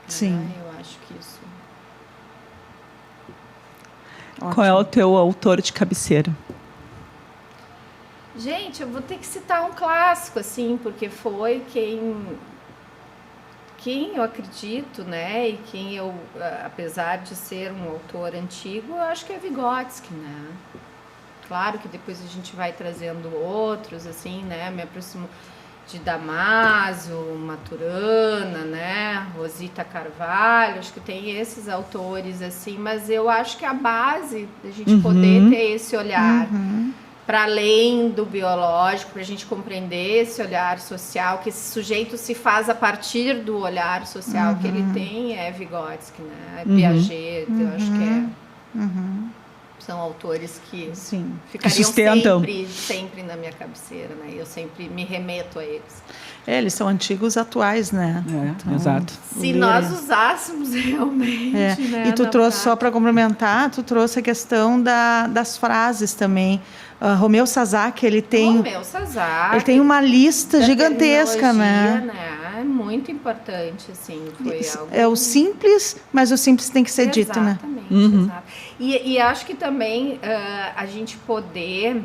Speaker 2: Sim.
Speaker 3: Né, eu acho que isso.
Speaker 2: Ótimo.
Speaker 1: Qual é o teu autor de cabeceira?
Speaker 3: Gente, eu vou ter que citar um clássico, assim, porque foi quem eu acredito, né, e quem eu, apesar de ser um autor antigo, eu acho que é Vygotsky, né. Claro que depois a gente vai trazendo outros, assim, né, me aproximo. de Damasio, Maturana, né, Rosita Carvalho, acho que tem esses autores assim, mas eu acho que a base da gente poder ter esse olhar para além do biológico, para a gente compreender esse olhar social, que esse sujeito se faz a partir do olhar social que ele tem, é Vygotsky, né, é Piaget, eu acho que são autores que ficariam
Speaker 1: sustentam.
Speaker 3: sempre na minha cabeceira, né? Eu sempre me remeto a eles.
Speaker 2: Eles são antigos atuais, né?
Speaker 1: Exato.
Speaker 3: Se nós usássemos realmente, né?
Speaker 2: E tu trouxe, só para complementar, tu trouxe a questão das frases também. Romeu Sasaki, ele tem uma lista gigantesca, né?
Speaker 3: É muito importante, assim. Foi algo...
Speaker 2: É o simples, mas o simples tem que ser dito, né?
Speaker 3: Exatamente, exato. E acho que também a gente poder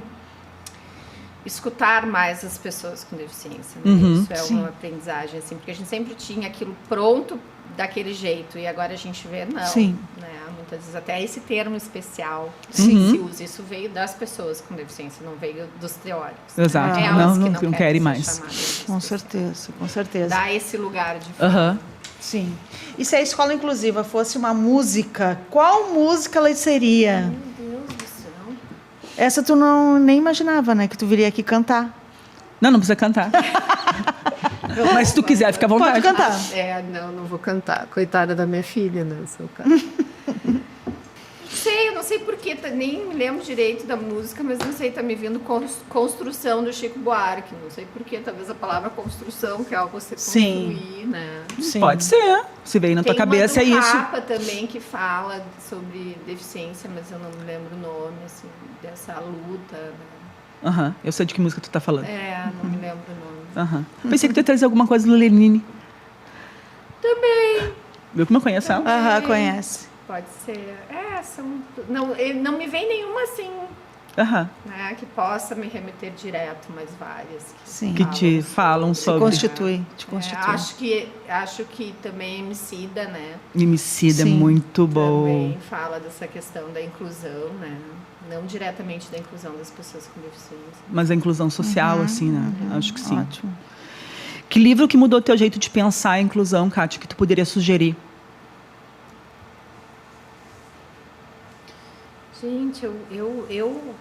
Speaker 3: escutar mais as pessoas com deficiência, né? Isso é uma aprendizagem, assim, porque a gente sempre tinha aquilo pronto daquele jeito, e agora a gente vê, não.
Speaker 2: Sim.
Speaker 3: Né? Muitas vezes até esse termo especial se usa, isso veio das pessoas com deficiência, não veio dos teóricos.
Speaker 1: Exato,
Speaker 3: né? Elas
Speaker 1: não
Speaker 3: que não
Speaker 1: querem mais.
Speaker 2: Com certeza, com certeza.
Speaker 3: Dá esse lugar de fala.
Speaker 2: Sim. E se a escola inclusiva fosse uma música, qual música ela seria?
Speaker 3: Meu Deus do céu.
Speaker 2: Essa tu nem imaginava, né? Que tu viria aqui cantar.
Speaker 1: Não precisa cantar. Mas se tu quiser, fica à vontade.
Speaker 2: Pode cantar.
Speaker 3: Não vou cantar. Coitada da minha filha, né? Eu não sei porquê, nem me lembro direito da música, mas não sei, tá me vindo Construção do Chico Buarque. Não sei porquê, talvez a palavra construção, que é algo você construir, né?
Speaker 2: Sim.
Speaker 1: Pode ser. Se veio na tua cabeça, é isso.
Speaker 3: Tem uma do Rapa também que fala sobre deficiência, mas eu não me lembro o nome, assim, dessa luta, né?
Speaker 1: Eu sei de que música tu tá falando.
Speaker 3: Não me lembro o nome.
Speaker 1: Pensei que tu ia trazer alguma coisa do Lenine.
Speaker 3: Também.
Speaker 1: Viu como eu conheço ela?
Speaker 2: Conhece.
Speaker 3: Pode ser. Não me vem nenhuma assim, né, que possa me remeter direto, mas várias.
Speaker 1: Que te falam sobre.
Speaker 2: Te constitui.
Speaker 3: Acho que também Emicida, né?
Speaker 1: Emicida é muito bom.
Speaker 3: Também fala dessa questão da inclusão, né? Não diretamente da inclusão das pessoas com deficiência.
Speaker 1: Mas a inclusão social, assim, né? Acho que sim.
Speaker 2: Ótimo.
Speaker 1: Que livro que mudou teu jeito de pensar a inclusão, Kátia, que tu poderia sugerir?
Speaker 3: Gente, eu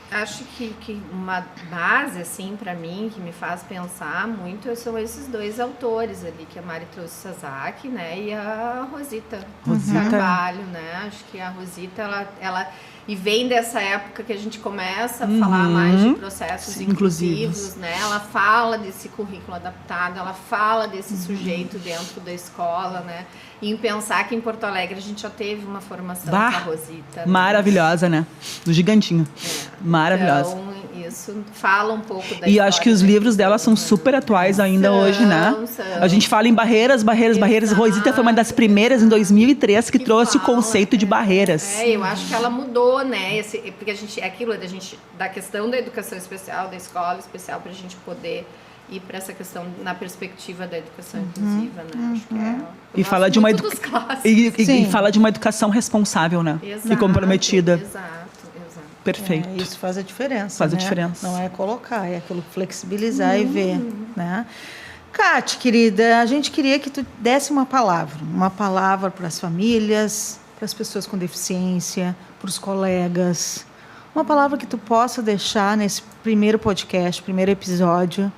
Speaker 3: acho que uma base, assim, para mim, que me faz pensar muito, são esses dois autores ali, que a Mari trouxe, Sasaki, né, e a Rosita Carvalho, né, acho que a Rosita, ela e vem dessa época que a gente começa a falar mais de processos inclusivos, né, ela fala desse currículo adaptado, ela fala desse sujeito dentro da escola, né, e em pensar que em Porto Alegre a gente já teve uma formação com a Rosita.
Speaker 1: Maravilhosa, né? Do Gigantinho. Maravilhosa.
Speaker 3: Então, isso fala um pouco da
Speaker 1: E eu acho que os livros dela são super atuais ainda hoje, né? A gente fala em barreiras. Rosita foi uma das primeiras, em 2003, que trouxe o conceito de barreiras.
Speaker 3: Eu acho que ela mudou, né? Porque da questão da educação especial, da escola especial, para a gente poder ir para essa questão na perspectiva da educação inclusiva, né? Acho que
Speaker 1: e fala de uma e fala de uma educação responsável, né?
Speaker 3: Exato,
Speaker 1: e comprometida.
Speaker 3: Exato.
Speaker 1: Perfeito.
Speaker 2: Isso faz a diferença.
Speaker 1: Faz a
Speaker 2: né?
Speaker 1: diferença.
Speaker 2: Não é colocar, é aquilo flexibilizar e ver, né? Kátia, querida, a gente queria que tu desse uma palavra para as famílias, para as pessoas com deficiência, para os colegas, uma palavra que tu possa deixar nesse primeiro podcast, primeiro episódio,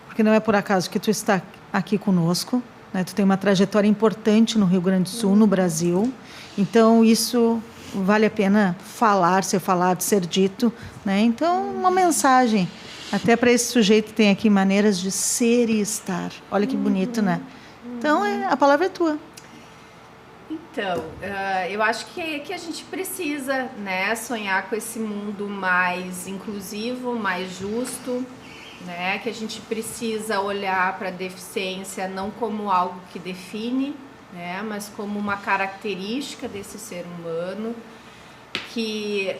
Speaker 2: porque não é por acaso que tu está aqui conosco, né? Tu tem uma trajetória importante no Rio Grande do Sul, no Brasil, então isso vale a pena ser falado, ser dito, né? Então, uma mensagem até para esse sujeito que tem aqui maneiras de ser e estar. Olha que bonito, né? Então, a palavra é tua.
Speaker 3: Então, eu acho que a gente precisa, né, sonhar com esse mundo mais inclusivo, mais justo, né? Que a gente precisa olhar para a deficiência não como algo que define, né, mas como uma característica desse ser humano, que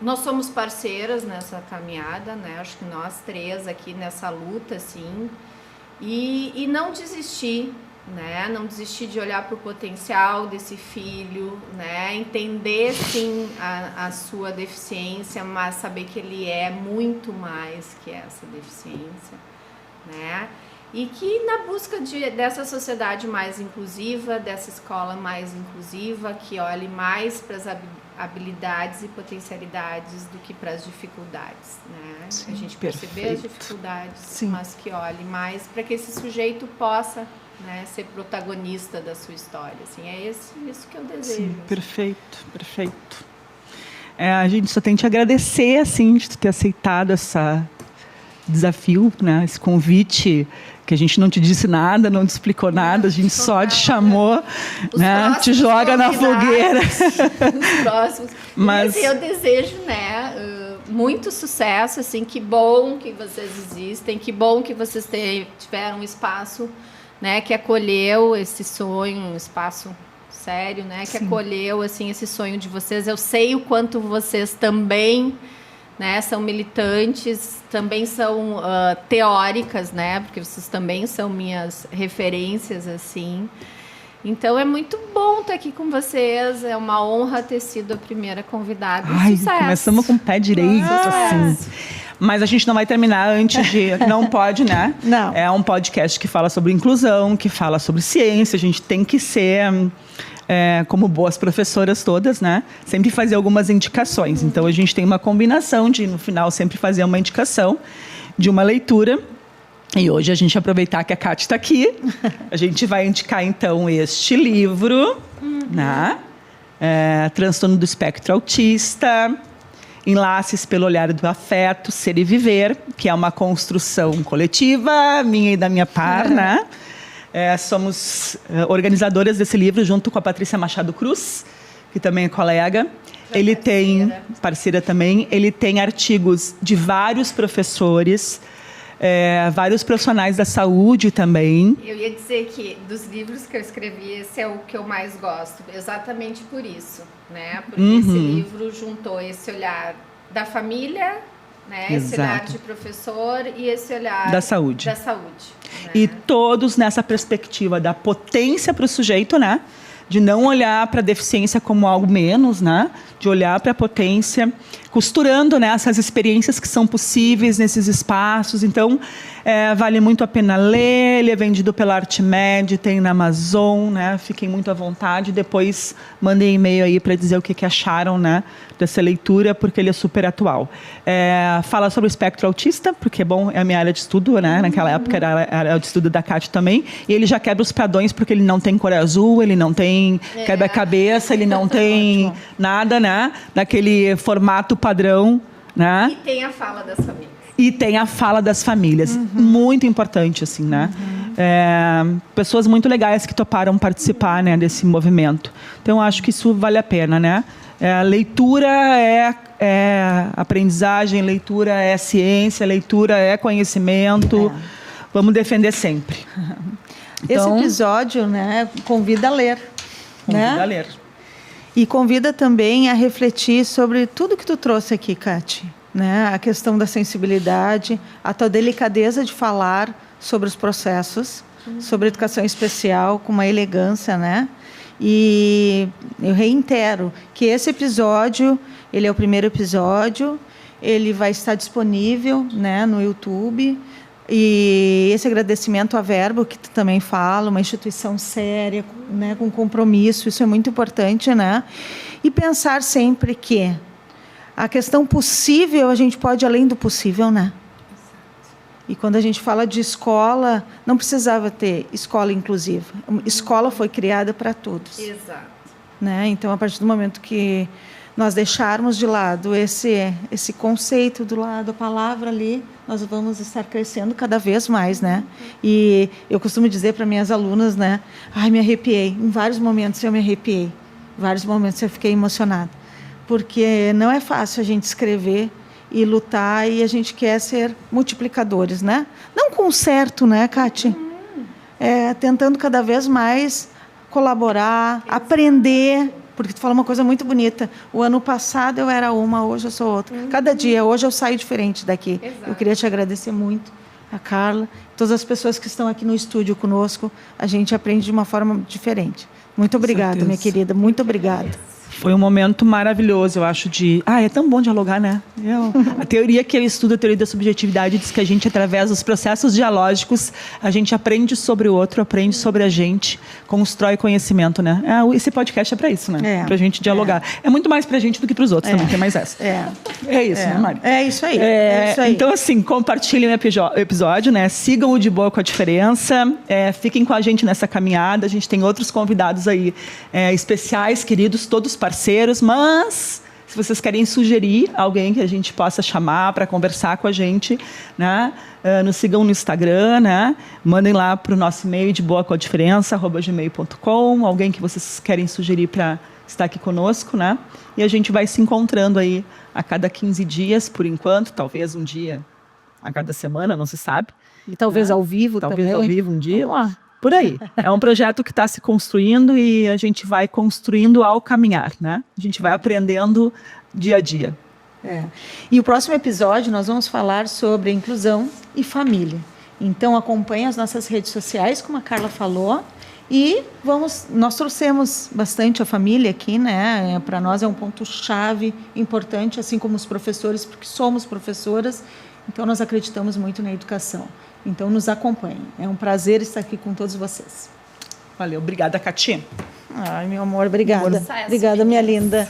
Speaker 3: nós somos parceiras nessa caminhada, né? Acho que nós três aqui nessa luta, assim, e não desistir, né? Não desistir de olhar para o potencial desse filho, né? Entender, sim, a sua deficiência, mas saber que ele é muito mais que essa deficiência, né? E que na busca dessa sociedade mais inclusiva, dessa escola mais inclusiva, que olhe mais para as habilidades e potencialidades do que para as dificuldades, né?
Speaker 1: Sim,
Speaker 3: a gente perceber as dificuldades,
Speaker 2: Sim.
Speaker 3: mas que olhe mais para que esse sujeito possa, né, ser protagonista da sua história. Assim, é isso que eu desejo.
Speaker 1: Sim, perfeito, perfeito. A gente só tem que te agradecer, assim, de tu ter aceitado esse desafio, né, esse convite, que a gente não te disse nada, não te explicou nada, a gente só te chamou, né, te joga na fogueira.
Speaker 3: Os próximos.
Speaker 1: Mas
Speaker 3: eu desejo, né, muito sucesso, assim, que bom que vocês existem, que bom que vocês tiveram um espaço, né, que acolheu esse sonho, um espaço sério, né, que acolheu, assim, esse sonho de vocês. Eu sei o quanto vocês também, né, são militantes, também são teóricas, né, porque vocês também são minhas referências, assim. Então é muito bom estar aqui com vocês, é uma honra ter sido a primeira convidada. Sucesso!
Speaker 1: Começamos com o pé direito, assim. Mas a gente não vai terminar antes de... Não pode, né?
Speaker 2: Não.
Speaker 1: É um podcast que fala sobre inclusão, que fala sobre ciência. A gente tem que ser, como boas professoras todas, né? Sempre fazer algumas indicações. Então, a gente tem uma combinação de, no final, sempre fazer uma indicação de uma leitura. E hoje, a gente aproveitar que a Kati está aqui. A gente vai indicar, então, este livro, né? Transtorno do espectro autista... Enlaces pelo olhar do afeto, ser e viver, que é uma construção coletiva, minha e da minha par, né? Somos organizadoras desse livro, junto com a Patrícia Machado Cruz, que também é colega. Ele tem, parceira também, ele tem artigos de vários professores, vários profissionais da saúde também.
Speaker 3: Eu ia dizer que dos livros que eu escrevi, esse é o que eu mais gosto, exatamente por isso, né? Porque esse livro juntou esse olhar da família, né? Esse olhar de professor e esse olhar
Speaker 1: da saúde.
Speaker 3: Né?
Speaker 1: E todos nessa perspectiva da potência para o sujeito, né? De não olhar para a deficiência como algo menos, né? De olhar para a potência, costurando, né, essas experiências que são possíveis nesses espaços. Então, vale muito a pena ler. Ele é vendido pela Artmed, tem na Amazon, né? Fiquem muito à vontade. Depois mandem e-mail aí para dizer o que acharam, né, dessa leitura, porque ele é super atual. Fala sobre o espectro autista, porque, bom, é a minha área de estudo, né? Naquela época era a área de estudo da Kati também. E ele já quebra os padrões, porque ele não tem cor azul, ele não tem quebra-cabeça, ele não tem nada, né? Daquele formato padrão, né?
Speaker 3: E tem a fala das famílias.
Speaker 1: E tem a fala das famílias. Muito importante, assim, né? Pessoas muito legais que toparam participar, né, desse movimento. Então, acho que isso vale a pena, né? Leitura é aprendizagem, leitura é ciência, leitura é conhecimento. Vamos defender sempre.
Speaker 2: Então, esse episódio, né, convida a ler.
Speaker 1: Convida a ler.
Speaker 2: E convida também a refletir sobre tudo que tu trouxe aqui, Kati, né? A questão da sensibilidade, a tua delicadeza de falar sobre os processos, sobre educação especial, com uma elegância, né? E eu reitero que esse episódio, ele é o primeiro episódio, ele vai estar disponível, né, no YouTube. E esse agradecimento à Verbo, que tu também fala, uma instituição séria, né, com compromisso, isso é muito importante, né? E pensar sempre que a questão possível, a gente pode ir além do possível, né? E quando a gente fala de escola, não precisava ter escola inclusiva. Escola foi criada para todos.
Speaker 3: Exato.
Speaker 2: Né? Então, a partir do momento que nós deixarmos de lado esse conceito do lado, a palavra ali, nós vamos estar crescendo cada vez mais, né? E eu costumo dizer para minhas alunas, né? Ai, me arrepiei. Em vários momentos eu me arrepiei. Em vários momentos eu fiquei emocionada. Porque não é fácil a gente escrever e lutar, e a gente quer ser multiplicadores, né? Não com certo, né, Kati? Tentando cada vez mais colaborar, aprender. Porque tu fala uma coisa muito bonita. O ano passado eu era uma, hoje eu sou outra. Cada dia, hoje eu saio diferente daqui.
Speaker 3: Exato.
Speaker 2: Eu queria te agradecer muito a Carla, todas as pessoas que estão aqui no estúdio conosco, a gente aprende de uma forma diferente. Muito obrigada, minha querida, muito obrigada.
Speaker 1: Foi um momento maravilhoso, eu acho, é tão bom dialogar, né? A teoria que eu estudo, a teoria da subjetividade, diz que a gente, através dos processos dialógicos, a gente aprende sobre o outro, aprende sobre a gente, constrói conhecimento, né? Esse podcast é para isso, né? Pra gente dialogar. É muito mais pra gente do que pros outros também, tem mais essa. É isso, né, Mari?
Speaker 2: É isso aí.
Speaker 1: Então, assim, compartilhem o episódio, né? Sigam o De Boa com a Diferença, fiquem com a gente nessa caminhada, a gente tem outros convidados aí especiais, queridos, todos parceiros, mas se vocês querem sugerir alguém que a gente possa chamar para conversar com a gente, né? Nos sigam no Instagram, né? Mandem lá para o nosso e-mail deboacomadiferença@gmail.com, alguém que vocês querem sugerir para estar aqui conosco, né? E a gente vai se encontrando aí a cada 15 dias, por enquanto, talvez um dia a cada semana, não se sabe.
Speaker 2: E talvez ao vivo
Speaker 1: talvez
Speaker 2: também.
Speaker 1: Ao vivo um dia, por aí. É um projeto que está se construindo e a gente vai construindo ao caminhar, né? A gente vai aprendendo dia a dia.
Speaker 2: E o próximo episódio nós vamos falar sobre inclusão e família. Então acompanhe as nossas redes sociais, como a Carla falou, e nós trouxemos bastante a família aqui, né? Para nós é um ponto-chave importante, assim como os professores, porque somos professoras, então nós acreditamos muito na educação. Então nos acompanhem. É um prazer estar aqui com todos vocês.
Speaker 1: Valeu, obrigada, Cati.
Speaker 2: Ai, meu amor, obrigada. Obrigada, minha linda.